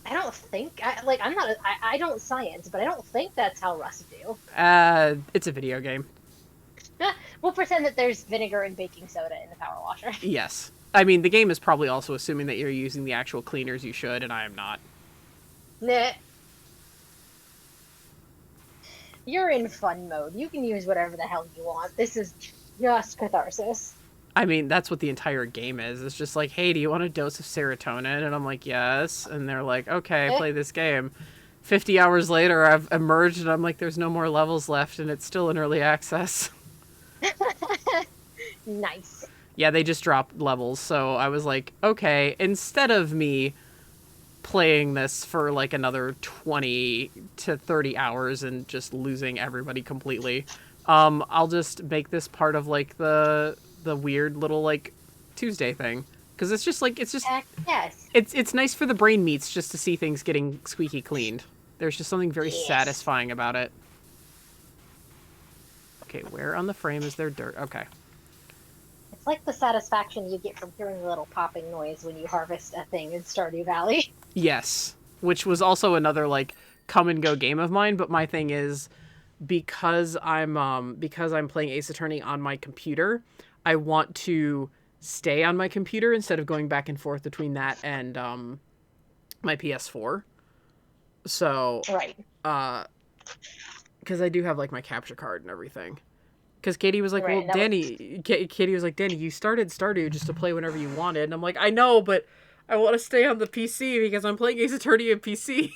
I don't think like I'm not I don't science, but I don't think that's how rust do. It's a video game. We'll pretend that there's vinegar and baking soda in the power washer. Yes. I mean, the game is probably also assuming that you're using the actual cleaners you should, and I am not. Nah. You're in fun mode. You can use whatever the hell you want. This is just catharsis. I mean, that's what the entire game is. It's just like, hey, do you want a dose of serotonin? And I'm like, yes. And they're like, okay, play this game. 50 hours later, I've emerged, and I'm like, there's no more levels left, and it's still in early access. Nice. Yeah, they just dropped levels, so I was like, okay, instead of me playing this for like another 20 to 30 hours and just losing everybody completely, I'll just make this part of like the weird little like Tuesday thing because it's just like Heck yes. it's nice for the brain meats just to see things getting squeaky cleaned. There's just something very Yes. satisfying about it. Okay, where on the frame is there dirt? Okay. It's like the satisfaction you get from hearing the little popping noise when you harvest a thing in Stardew Valley. Yes, which was also another like come and go game of mine, but my thing is because I'm playing Ace Attorney on my computer, I want to stay on my computer instead of going back and forth between that and my PS4. So, Right. because I do have like my capture card and everything. Because Katie was like, Right, "Well, that Danny," Katie was like, "Danny, you started Stardew just to play whenever you wanted," and I'm like, "I know, but I want to stay on the PC because I'm playing Ace Attorney on PC."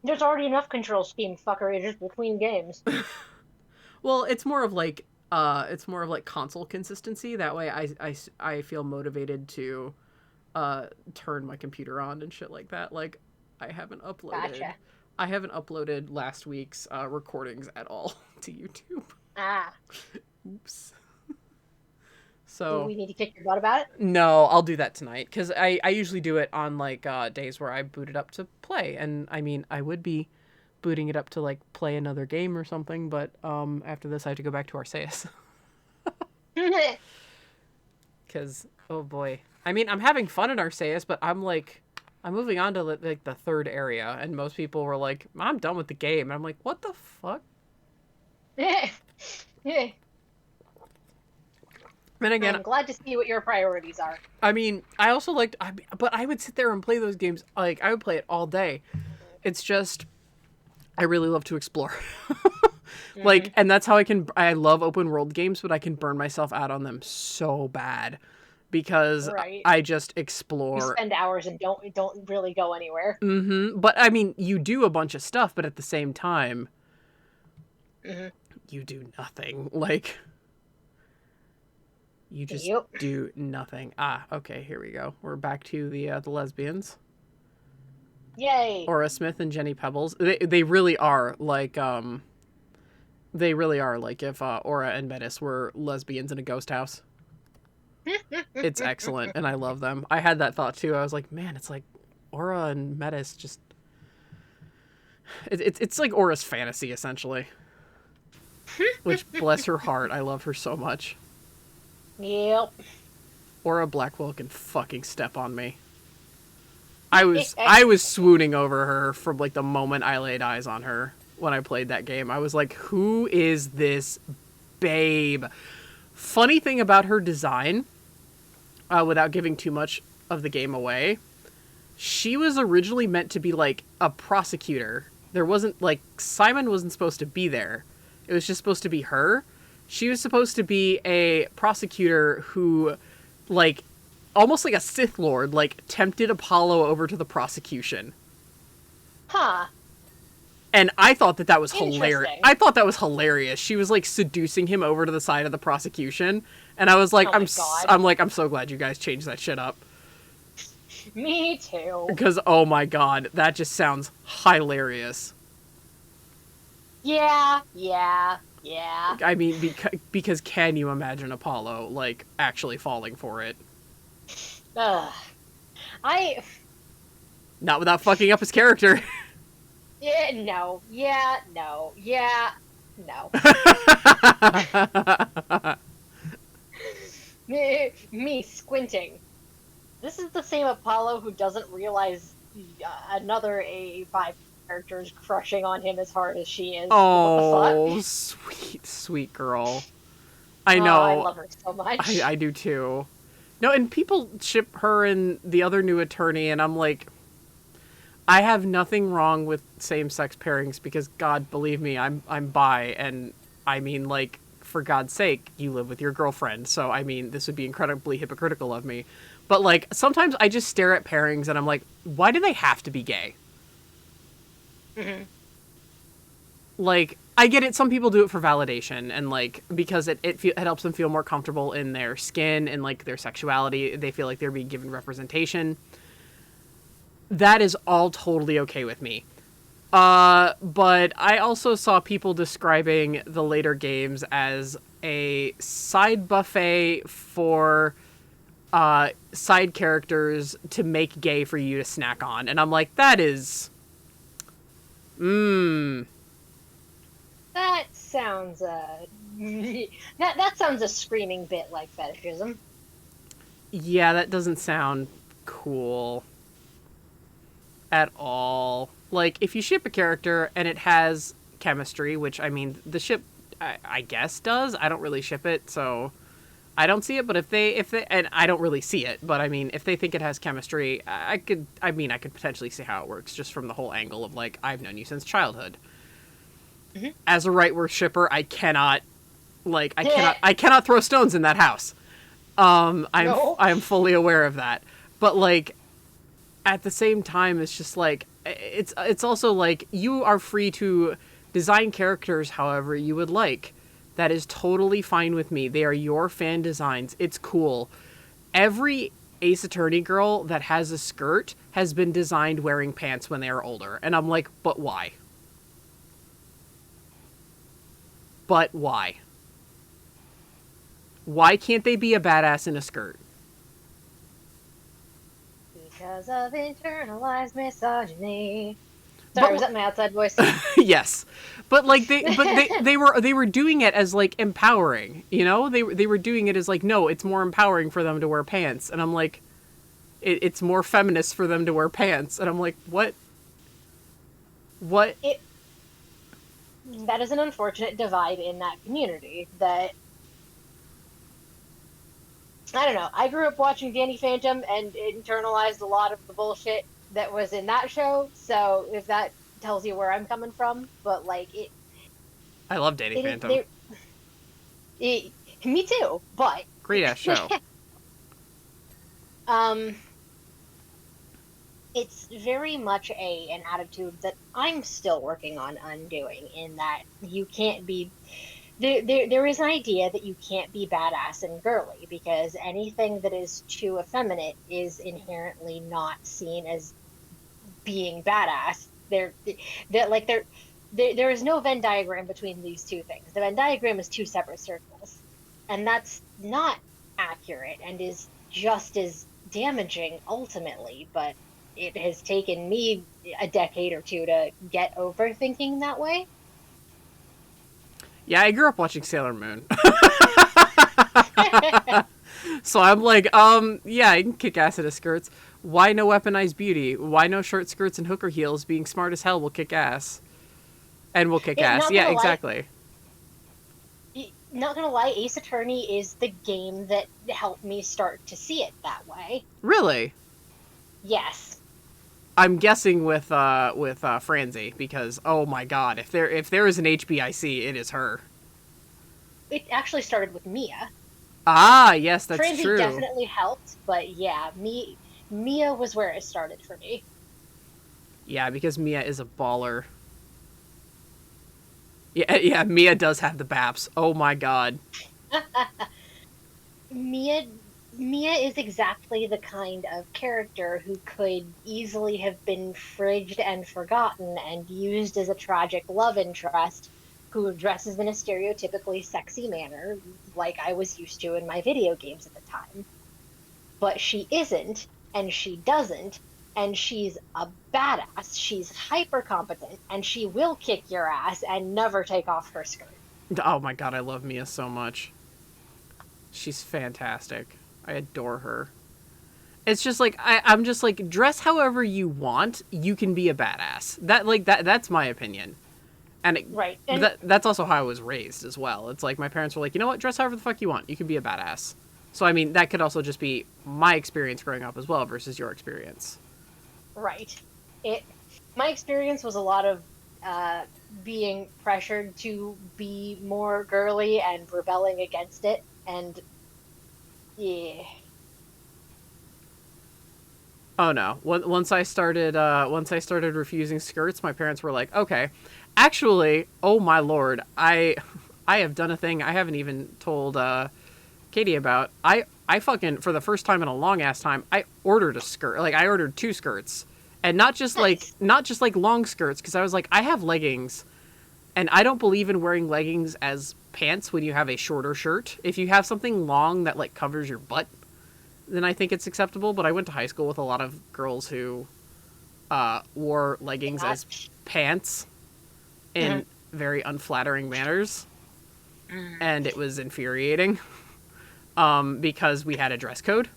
There's already enough control scheme fuckery just between games. Well, it's more of like console consistency. That way, I feel motivated to turn my computer on and shit like that. Like, I haven't uploaded. Gotcha. I haven't uploaded last week's recordings at all to YouTube. Ah. Oops. Do So we need to kick your butt about it? no, I'll do that tonight because I usually do it on like days where I boot it up to play, and I mean I would be booting it up to like play another game or something, but after this I have to go back to Arceus because oh boy, I mean, I'm having fun in Arceus, but I'm moving on to like the third area, and most people were like, "I'm done with the game," and I'm like, "What the fuck?" And again, I'm glad to see what your priorities are. I mean, I also liked, but I would sit there and play those games. Like, I would play it all day. It's just, I really love to explore. Hmm. Like, and that's how I love open world games, but I can burn myself out on them so bad because Right. I just You explore. spend hours and don't really go anywhere. But I mean, you do a bunch of stuff, but at the same time, Hmm. you do nothing. Like, you just Yep. do nothing. Okay, here we go. We're back to the lesbians. Yay. Aura Smith and Jenny Pebbles. They really are like they really are like if Aura and Menace were lesbians in a ghost house. It's excellent, and I love them. I had that thought too. I was like, man, it's like Aura and Metis just it's like Aura's fantasy essentially. Which bless her heart, I love her so much. Yep. Aura Blackwell can fucking step on me. I was swooning over her from like the moment I laid eyes on her when I played that game. I was like, who is this babe? Funny thing about her design, without giving too much of the game away, she was originally meant to be like a prosecutor. There wasn't like Simon wasn't supposed to be there. It was just supposed to be her. She was supposed to be a prosecutor who like almost like a Sith Lord, like tempted Apollo over to the prosecution. Huh. And I thought that was hilarious. Interesting. I thought that was hilarious. She was like seducing him over to the side of the prosecution, and I was like, Oh my God. I'm so glad you guys changed that shit up Me too. because oh my god, that just sounds hilarious. Yeah. Yeah. Yeah. I mean, because can you imagine Apollo like actually falling for it? Ugh. I. Not without fucking up his character. Yeah. No. Yeah. No. Yeah. No. Me squinting. This is the same Apollo who doesn't realize another A5 character is crushing on him as hard as she is. What the fuck? Oh, sweet, sweet girl. I Oh, I know. love her so much. I do too. No, and people ship her and the other new attorney, and I'm like, I have nothing wrong with same-sex pairings because God, believe me, I'm bi, and I mean, like, for God's sake, you live with your girlfriend, so I mean, this would be incredibly hypocritical of me. But like, sometimes I just stare at pairings and I'm like, why do they have to be gay? Hmm. Like, I get it. Some people do it for validation and like because it helps them feel more comfortable in their skin and like their sexuality. They feel like they're being given representation. That is all totally okay with me. But I also saw people describing the later games as a side buffet for side characters to make gay for you to snack on, and I'm like, that is, mmm, That sounds that sounds a screaming bit like fetishism. yeah, that doesn't sound cool at all. Like, if you ship a character and it has chemistry, which I mean, the ship, I guess does. I don't really ship it, so I don't see it. But if they, and I don't really see it, but I mean, if they think it has chemistry, I could potentially see how it works just from the whole angle of like, I've known you since childhood. Hmm. As a right worth shipper, I cannot, like, Yeah. I cannot throw stones in that house. No. I'm fully aware of that. But like, at the same time, it's just like it's also like you are free to design characters however you would like. That is totally fine with me. They are your fan designs. It's cool. Every Ace Attorney girl that has a skirt has been designed wearing pants when they are older, and I'm like, but why? But why? Why can't they be a badass in a skirt? Because of internalized misogyny. Sorry, But was that my outside voice? yes, but like they were doing it as like empowering, you know. They were doing it as like, no, it's more empowering for them to wear pants, and I'm like, It's more feminist for them to wear pants, and I'm like, what? It that is an unfortunate divide in that community that I don't know. I grew up watching Danny Phantom and internalized a lot of the bullshit that was in that show. So if that tells you where I'm coming from, but like I love Danny it is Phantom. there. It, me too, but Great ass show. um, it's very much an attitude that I'm still working on undoing. In that you can't be there is an idea that you can't be badass and girly because anything that is too effeminate is inherently not seen as being badass. That like there is no Venn diagram between these two things. The Venn diagram is two separate circles, and that's not accurate and is just as damaging ultimately. But it has taken me a decade or two to get over thinking that way. Yeah, I grew up watching Sailor Moon. So I'm like, yeah, I can kick ass in a skirts. Why no weaponized beauty? Why no short skirts and hooker heels? Being smart as hell will kick ass. And will kick ass. Not Yeah, gonna lie, exactly. not gonna lie, Ace Attorney is the game that helped me start to see it that way. Really? Yes, I'm guessing with Franzi because oh my god, if there is an HBIC, it is her. it actually started with Mia. Ah, yes, that's Franzi true. definitely helped, but yeah, Mia was where it started for me. Yeah, because Mia is a baller. Yeah, yeah, Mia does have the baps. Oh my god. Mia Mia is exactly the kind of character who could easily have been fridged and forgotten and used as a tragic love interest who dresses in a stereotypically sexy manner like I was used to in my video games at the time. But she isn't, and she doesn't, and she's a badass. She's hyper competent, and she will kick your ass and never take off her skirt. Oh my god, I love Mia so much. She's fantastic. I adore her. It's just like I'm just like dress however you want. You can be a badass. That's my opinion. And Right. And that's also how I was raised as well. It's like my parents were like, you know what, dress however the fuck you want. You can be a badass. So I mean, that could also just be my experience growing up as well versus your experience. right. It my experience was a lot of uh being pressured to be more girly and rebelling against it. And yeah. Oh no! Once I started refusing skirts, my parents were like, "Okay, actually, oh my lord, I have done a thing I haven't even told Katie about. I fucking for the first time in a long ass time, I ordered a skirt. Like I ordered two skirts, and Nice. not just like long skirts, because I was like, I have leggings, and I don't believe in wearing leggings as pants when you have a shorter shirt. If you have something long that like covers your butt, then I think it's acceptable. But I went to high school with a lot of girls who wore Did leggings not. as pants in Mhm. very unflattering manners, Mm. and it was infuriating because we had a dress code.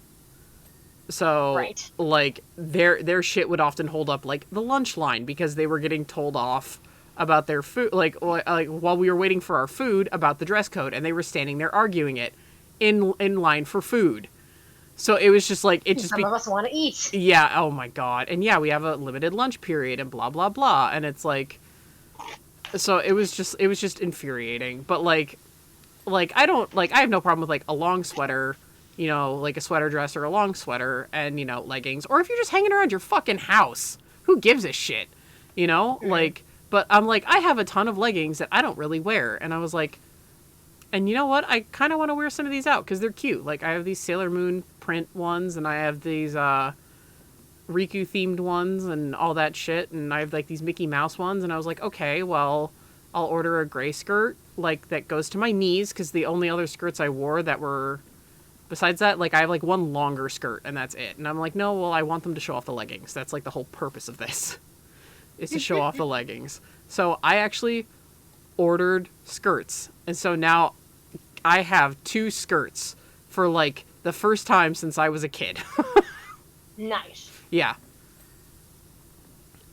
So Right. like their shit would often hold up like the lunch line because they were getting told off about their food like while we were waiting for our food about the dress code, and they were standing there arguing it in line for food. So it was just like it just Some be of us want to eat. yeah, oh my god. And yeah, we have a limited lunch period and blah blah blah, and it's like so it was just infuriating. But like I don't like I have no problem with like a long sweater, like a sweater dress or a long sweater and leggings, or if you're just hanging around your fucking house, who gives a shit, Mm. like. But I'm like I have a ton of leggings that I don't really wear, and I was like, and you know what? I kind of want to wear some of these out because they're cute. Like I have these Sailor Moon print ones, and I have these Riku themed ones, and all that shit, and I have like these Mickey Mouse ones, and I was like, okay, well, I'll order a gray skirt like that goes to my knees because the only other skirts I wore that were besides that, like I have like one longer skirt and that's it. And I'm like, no, well, I want them to show off the leggings. That's like the whole purpose of this is to show off the leggings. So I actually ordered skirts, and so now I have two skirts for like the first time since I was a kid. Nice. Yeah.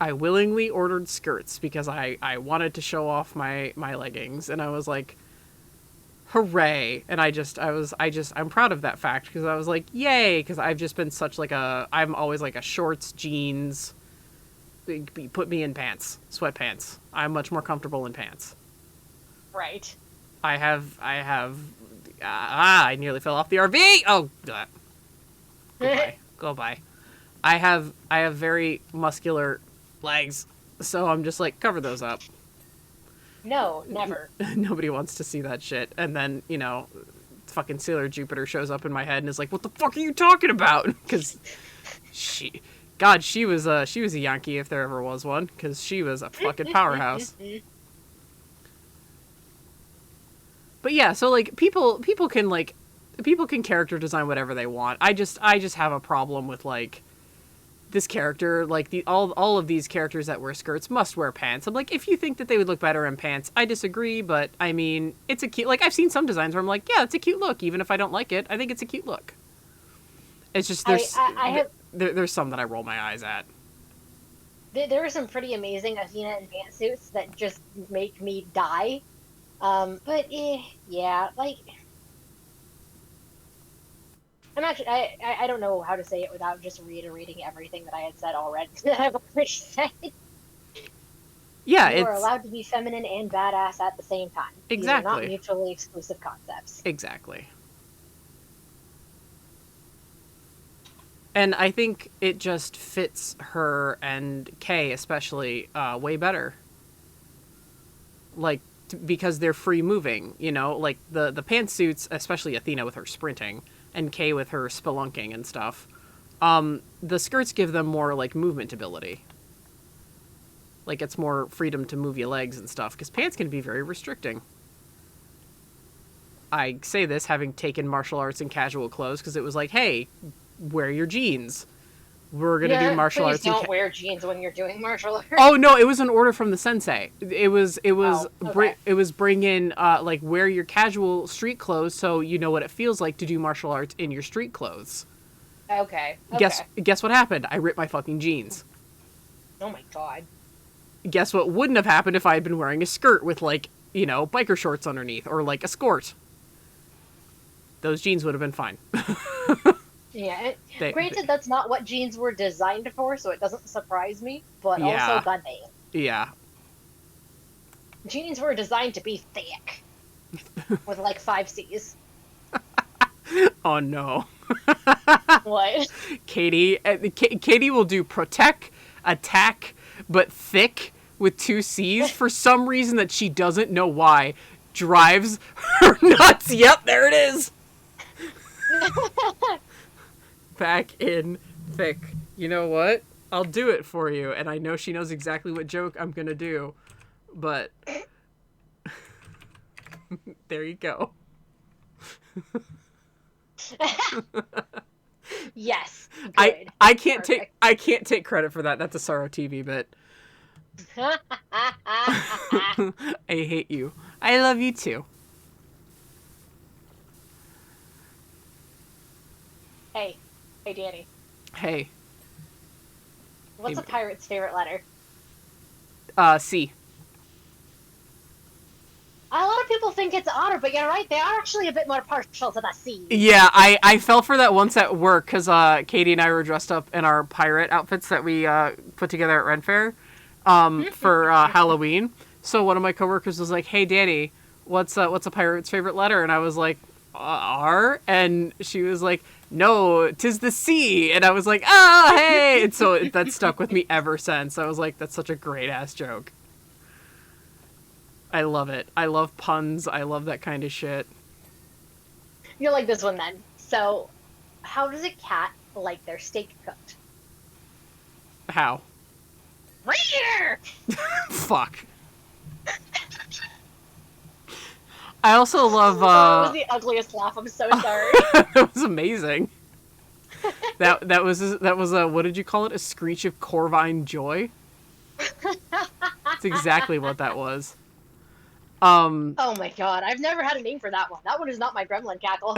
I willingly ordered skirts because I wanted to show off my leggings, and I was like, hooray. And I'm proud of that fact because I was like, yay, because I've just been such like I'm always like a shorts, jeans, put me in pants, sweatpants. I'm much more comfortable in pants. Right. I nearly fell off the RV. Oh, go by. I have very muscular legs, so I'm just like, cover those up. No, never. Nobody wants to see that shit. And then, fucking Sailor Jupiter shows up in my head and is like, what the fuck are you talking about? Because she was a Yankee if there ever was one, because she was a fucking powerhouse. But yeah, so like people can character design whatever they want. I just have a problem with like this character, like all of these characters that wear skirts must wear pants. I'm like, if you think that they would look better in pants, I disagree, but I mean, it's a cute, like I've seen some designs where I'm like, yeah, it's a cute look, even if I don't like it. I think it's a cute look. It's just there's some that I roll my eyes at. There are some pretty amazing Athena in pantsuits that just make me die. Yeah, like I don't know how to say it without just reiterating everything that I had said already. That I've already said. Yeah, you are allowed to be feminine and badass at the same time. Exactly. These are not mutually exclusive concepts. Exactly. And I think it just fits her and Kay especially way better. Like, because they're free moving, like the pantsuits, especially Athena with her sprinting and Kay with her spelunking and stuff. The skirts give them more like movement ability. Like it's more freedom to move your legs and stuff, because pants can be very restricting. I say this having taken martial arts in casual clothes, because it was like, hey, wear your jeans. We're gonna do martial arts. Don't wear jeans when you're doing martial arts. Oh no, it was an order from the sensei. It was okay. It was bring in like wear your casual street clothes so you know what it feels like to do martial arts in your street clothes. Okay. Guess what happened? I ripped my fucking jeans. Oh my god. Guess what wouldn't have happened if I had been wearing a skirt with like, biker shorts underneath or like a skirt. Those jeans would have been fine. Yeah, granted, that's not what jeans were designed for, so it doesn't surprise me, but also goddamn. Yeah. Jeans were designed to be thick. With like 5 C's. Oh no. What? Katie will do protect, attack, but thick with 2 C's for some reason that she doesn't know why. Drives her nuts. Yep, there it is. Back in thick. You know what? I'll do it for you, and I know she knows exactly what joke I'm gonna do, but there you go. Yes. Good. I can't take credit for that. That's a Sorrow TV bit. I hate you. I love you too. Hey, Danny. Hey. What's a pirate's favorite letter? C. A lot of people think it's R, but you're right. They are actually a bit more partial to the C. Yeah, I fell for that once at work because Katie and I were dressed up in our pirate outfits that we put together at Ren Fair for Halloween. So one of my coworkers was like, "Hey, Danny, what's a pirate's favorite letter?" And I was like, R? And she was like, no, 'tis the C. And I was like, oh, hey. And so that stuck with me ever since. I was like, that's such a great ass joke. I love it. I love puns. I love that kind of shit. You're like this one then. So, how does a cat like their steak cooked? How? Right here! Fuck. I also love. That was the ugliest laugh. I'm so sorry. That was amazing. that was a, what did you call it? A screech of Corvine joy. That's exactly what that was. Oh my god, I've never had a name for that one. That one is not my gremlin cackle.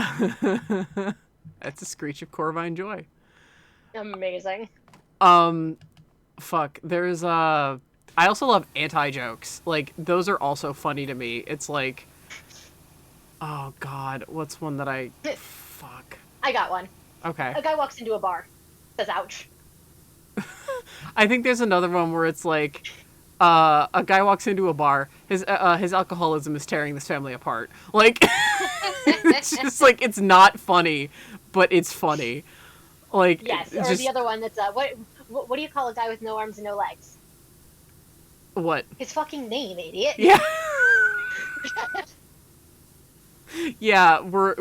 That's a screech of Corvine joy. Amazing. Um, fuck. There's I also love anti-jokes. Like those are also funny to me. It's like, oh god, what's one that I fuck. I got one. Okay. A guy walks into a bar, says ouch. I think there's another one where it's like a guy walks into a bar. His alcoholism is tearing this family apart. Like it's just like it's not funny, but it's funny. Like Yes, it's or just the other one that's what do you call a guy with no arms and no legs? what? His fucking name, idiot. Yeah. Yeah, where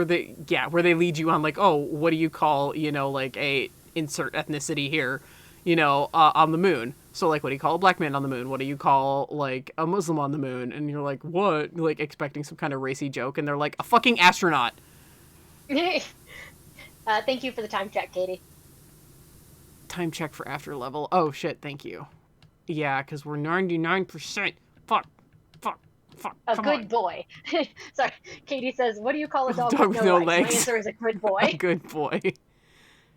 they lead you on like, oh, what do you call, like a insert ethnicity here, on the moon. So like, what do you call a black man on the moon? What do you call like a Muslim on the moon? And you're like, what? Like expecting some kind of racy joke, and they're like, a fucking astronaut. Thank you for the time check, Katie. Time check for after level. Oh shit, thank you. Yeah, because we're 99%. Fuck, fuck, fuck. A Come good on. boy. Sorry, Katie says, "What do you call a dog Dog with with no no legs?" My legs. answer is a good A boy. good boy.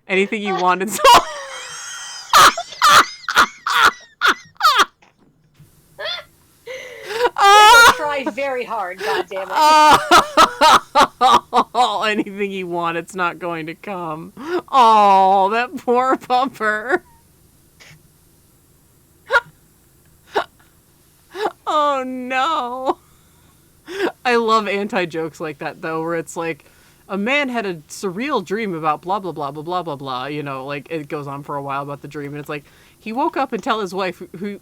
Anything you wanted. So. They will try very hard. God damn it. Oh, anything you want, it's not going to come. Oh, that poor pupper. Oh no. I love anti-jokes like that though, where it's like a man had a surreal dream about blah blah blah blah blah blah blah. Like it goes on for a while about the dream, and it's like he woke up and told his wife, who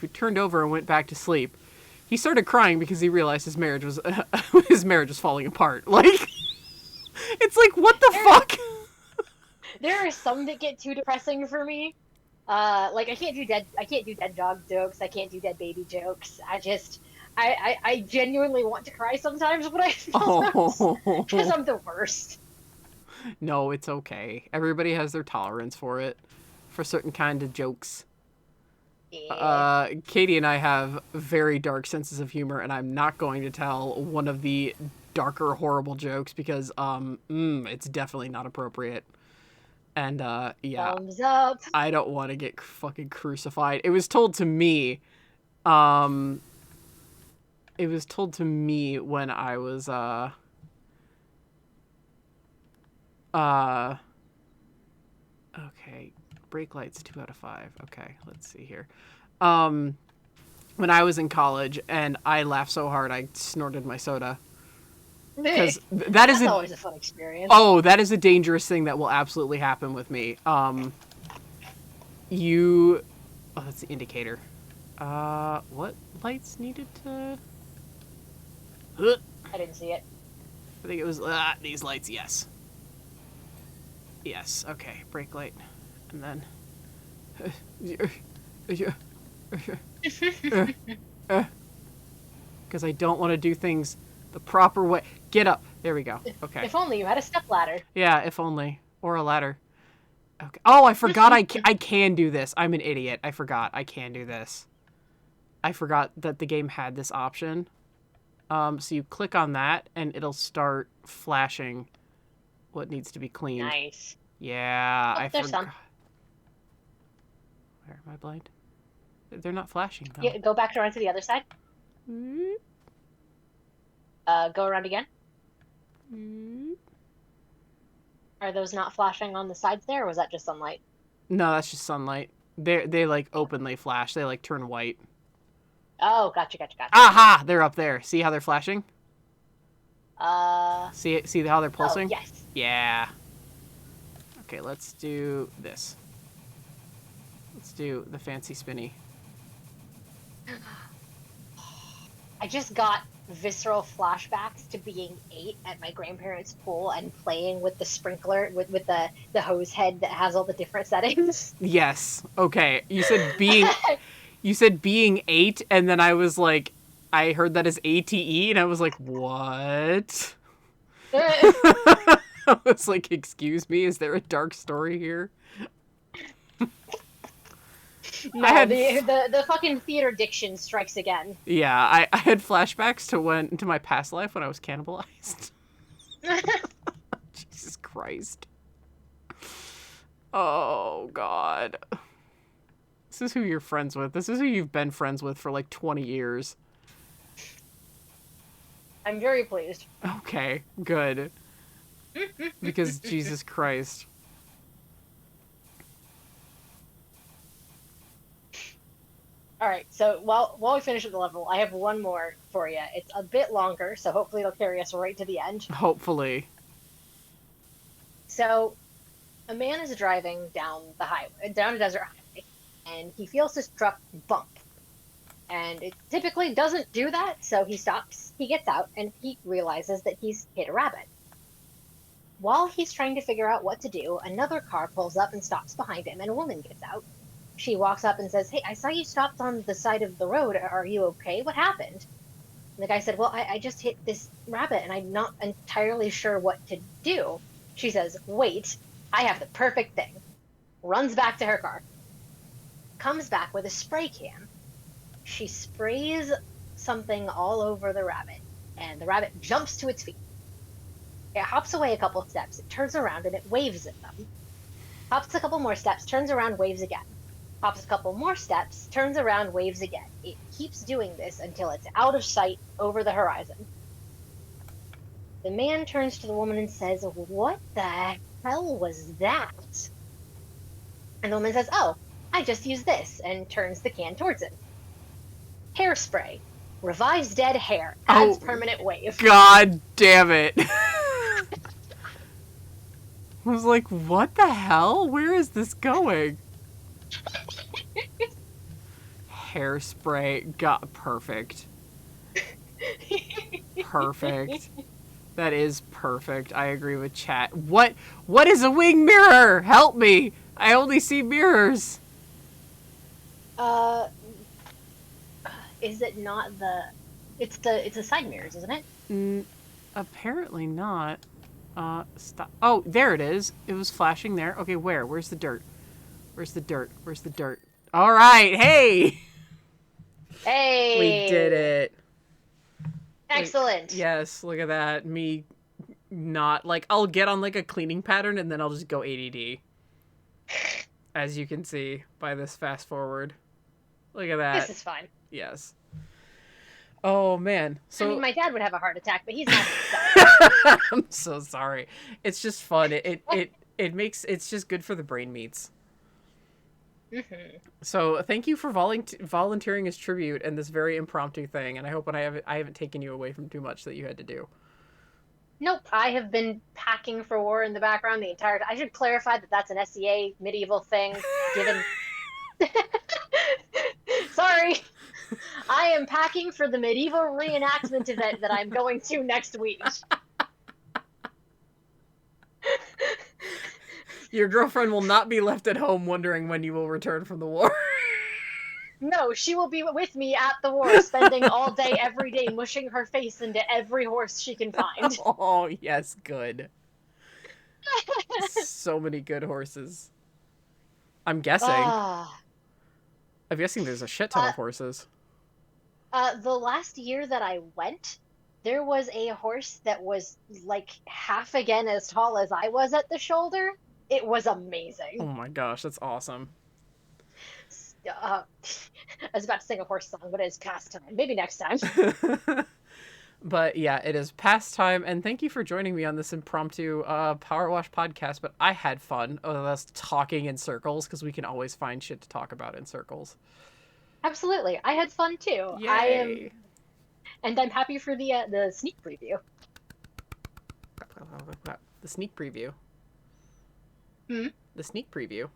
turned over and went back to sleep. He started crying because he realized his marriage was falling apart. Like, it's like, what the fuck? There are some that get too depressing for me. Like I can't do dead dog jokes. I can't do dead baby jokes. I genuinely want to cry sometimes when I feel those because I'm the worst. No, it's okay. Everybody has their tolerance for it, for certain kind of jokes. Yeah. Katie and I have very dark senses of humor, and I'm not going to tell one of the darker, horrible jokes because it's definitely not appropriate. And yeah, Thumbs up. I don't want to get fucking crucified. It was told to me. It was told to me when I was okay. Brake lights 2 out of 5. Okay, let's see here. When I was in college and I laughed so hard I snorted my soda. Because That's always a fun experience. Oh, that is a dangerous thing that will absolutely happen with me. Oh, that's the indicator. What lights needed to? I didn't see it. I think it was these lights. Yes. Yes. Okay. Brake light, and then. Because I don't want to do things the proper way. Get up. There we go. Okay. If only you had a stepladder. Yeah, if only. Or a ladder. Okay. Oh, I forgot I can do this. I'm an idiot. I forgot I can do this. I forgot that the game had this option. So you click on that, and it'll start flashing what needs to be cleaned. Nice. Yeah, I there's forgot. some. Where am I blind? They're not flashing, though. Yeah, go back around to the other side. Mm-hmm. Go around again. Mm-hmm. Are those not flashing on the sides there, or was that just sunlight? No, that's just sunlight. They like openly flash. They like turn white. Oh, gotcha. Aha! They're up there. See how they're flashing? See how they're pulsing? Oh, yes. Yeah. Okay, let's do this. Let's do the fancy spinny. I just got visceral flashbacks to being 8 at my grandparents' pool and playing with the sprinkler with the hose head that has all the different settings. Yes. Okay. You said being 8, and then I was like, I heard that as ATE, and I was like, what? I was like, excuse me, is there a dark story here? No, the fucking theater diction strikes again. Yeah, I had flashbacks to my past life when I was cannibalized. Jesus Christ. Oh, God. This is who you're friends with. This is who you've been friends with for like 20 years. I'm very pleased. Okay, good. Because Jesus Christ. All right, so while we finish with the level, I have one more for you. It's a bit longer, so hopefully it'll carry us right to the end. Hopefully. So a man is driving down the highway, down a desert highway, and he feels his truck bump. And it typically doesn't do that, so he stops, he gets out, and he realizes that he's hit a rabbit. While he's trying to figure out what to do, another car pulls up and stops behind him, and a woman gets out. She walks up and says, "Hey, I saw you stopped on the side of the road. Are you okay? What happened?" And the guy said, "Well, I just hit this rabbit, and I'm not entirely sure what to do." She says, "Wait, I have the perfect thing." Runs back to her car. Comes back with a spray can. She sprays something all over the rabbit, and the rabbit jumps to its feet. It hops away a couple steps, it turns around, and it waves at them. Hops a couple more steps, turns around, waves again. Hops a couple more steps, turns around, waves again. It keeps doing this until it's out of sight over the horizon. The man turns to the woman and says, "What the hell was that?" And the woman says, "Oh, I just used this," and turns the can towards him. Hairspray. Revives dead hair. Adds permanent wave. God damn it. I was like, what the hell? Where is this going? Hairspray. Got perfect. Perfect. That is perfect. I agree with chat. What is a wing mirror? Help me. I only see mirrors. Is it not the... It's the side mirrors, isn't it? Apparently not. Stop. Oh, there it is. It was flashing there. Okay, where? Where's the dirt? Where's the dirt? Where's the dirt? All right. Hey! Hey! We did it. Excellent. Like, yes, look at that. Me not, like, I'll get on, like, a cleaning pattern and then I'll just go ADD. As you can see by this fast forward. Look at that. This is fine. Yes. Oh, man. So, I mean, my dad would have a heart attack, but he's not. I'm so sorry. It's just fun. It makes, it's just good for the brain meats. Mm-hmm. So thank you for volunteering as tribute and this very impromptu thing. And I hope I haven't taken you away from too much that you had to do. Nope, I have been packing for war in the background the entire time. I should clarify that that's an SEA medieval thing, given... Sorry. I am packing for the medieval reenactment event that I'm going to next week. Your girlfriend will not be left at home wondering when you will return from the war. No, she will be with me at the war, spending all day, every day, mushing her face into every horse she can find. Oh, yes, good. So many good horses. I'm guessing. I'm guessing there's a shit ton of horses. The last year that I went, there was a horse that was like half again as tall as I was at the shoulder. It was amazing. Oh my gosh, that's awesome. I was about to sing a horse song, but it's past time. Maybe next time. But yeah, it is past time, and thank you for joining me on this impromptu Power Wash podcast. But I had fun with us talking in circles, because we can always find shit to talk about in circles. Absolutely. I had fun too. Yay. And I'm happy for the sneak preview. The sneak preview. The sneak preview.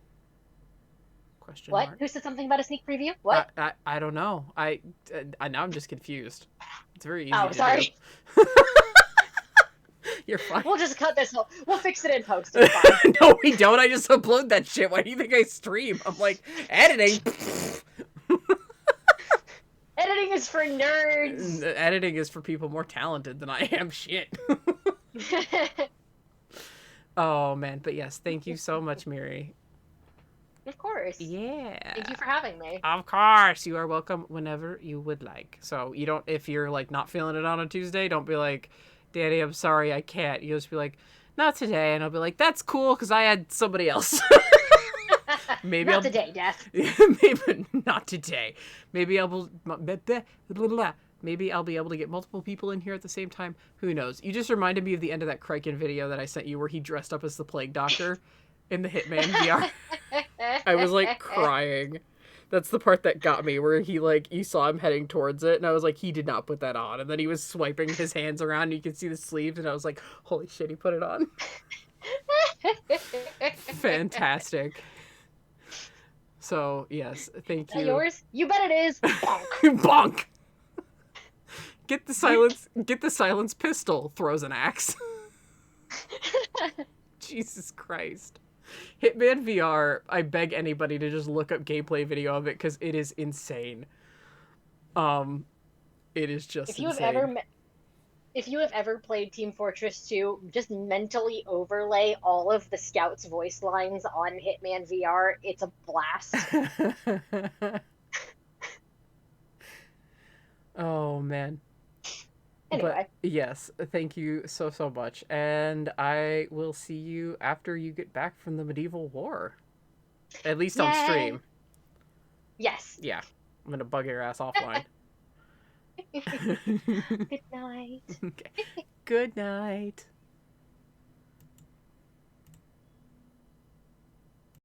Question what? Mark. Who said something about a sneak preview? What? I don't know. I now I'm just confused. It's very easy. Oh, sorry. You're fine. We'll just cut this. We'll fix it in post. It's fine. No, we don't. I just upload that shit. Why do you think I stream? I'm like, editing. Editing is for nerds. Editing is for people more talented than I am. Shit. Oh, man. But yes, thank you so much, Miri. Of course. Yeah. Thank you for having me. Of course. You are welcome whenever you would like. So you don't, if you're like not feeling it on a Tuesday, don't be like, Daddy, I'm sorry, I can't. You'll just be like, not today. And I'll be like, that's cool, because I had somebody else. Maybe Not I'll today, Death. maybe not today. Maybe maybe I'll be able to get multiple people in here at the same time. Who knows? You just reminded me of the end of that Kraken video that I sent you where he dressed up as the Plague Doctor in the Hitman VR. I was like crying. That's the part that got me, where he like you saw him heading towards it, and I was like, he did not put that on. And then he was swiping his hands around, and you could see the sleeves, and I was like, holy shit, he put it on. Fantastic. So yes, Is thank that you. yours? You bet it is. Bonk. Bonk. Get the silence pistol. Throws an axe. Jesus Christ. Hitman VR, I beg anybody to just look up gameplay video of it because it is insane. Um, it is just If you have insane. ever if you have ever played Team Fortress 2, just mentally overlay all of the scouts' voice lines on Hitman VR. It's a blast. Oh man. But Anyway, yes, thank you so so much. And I will see you after you get back from the medieval war. At least on yay! stream. Yes. Yeah. I'm gonna bug your ass offline. Good night. Okay. Good night.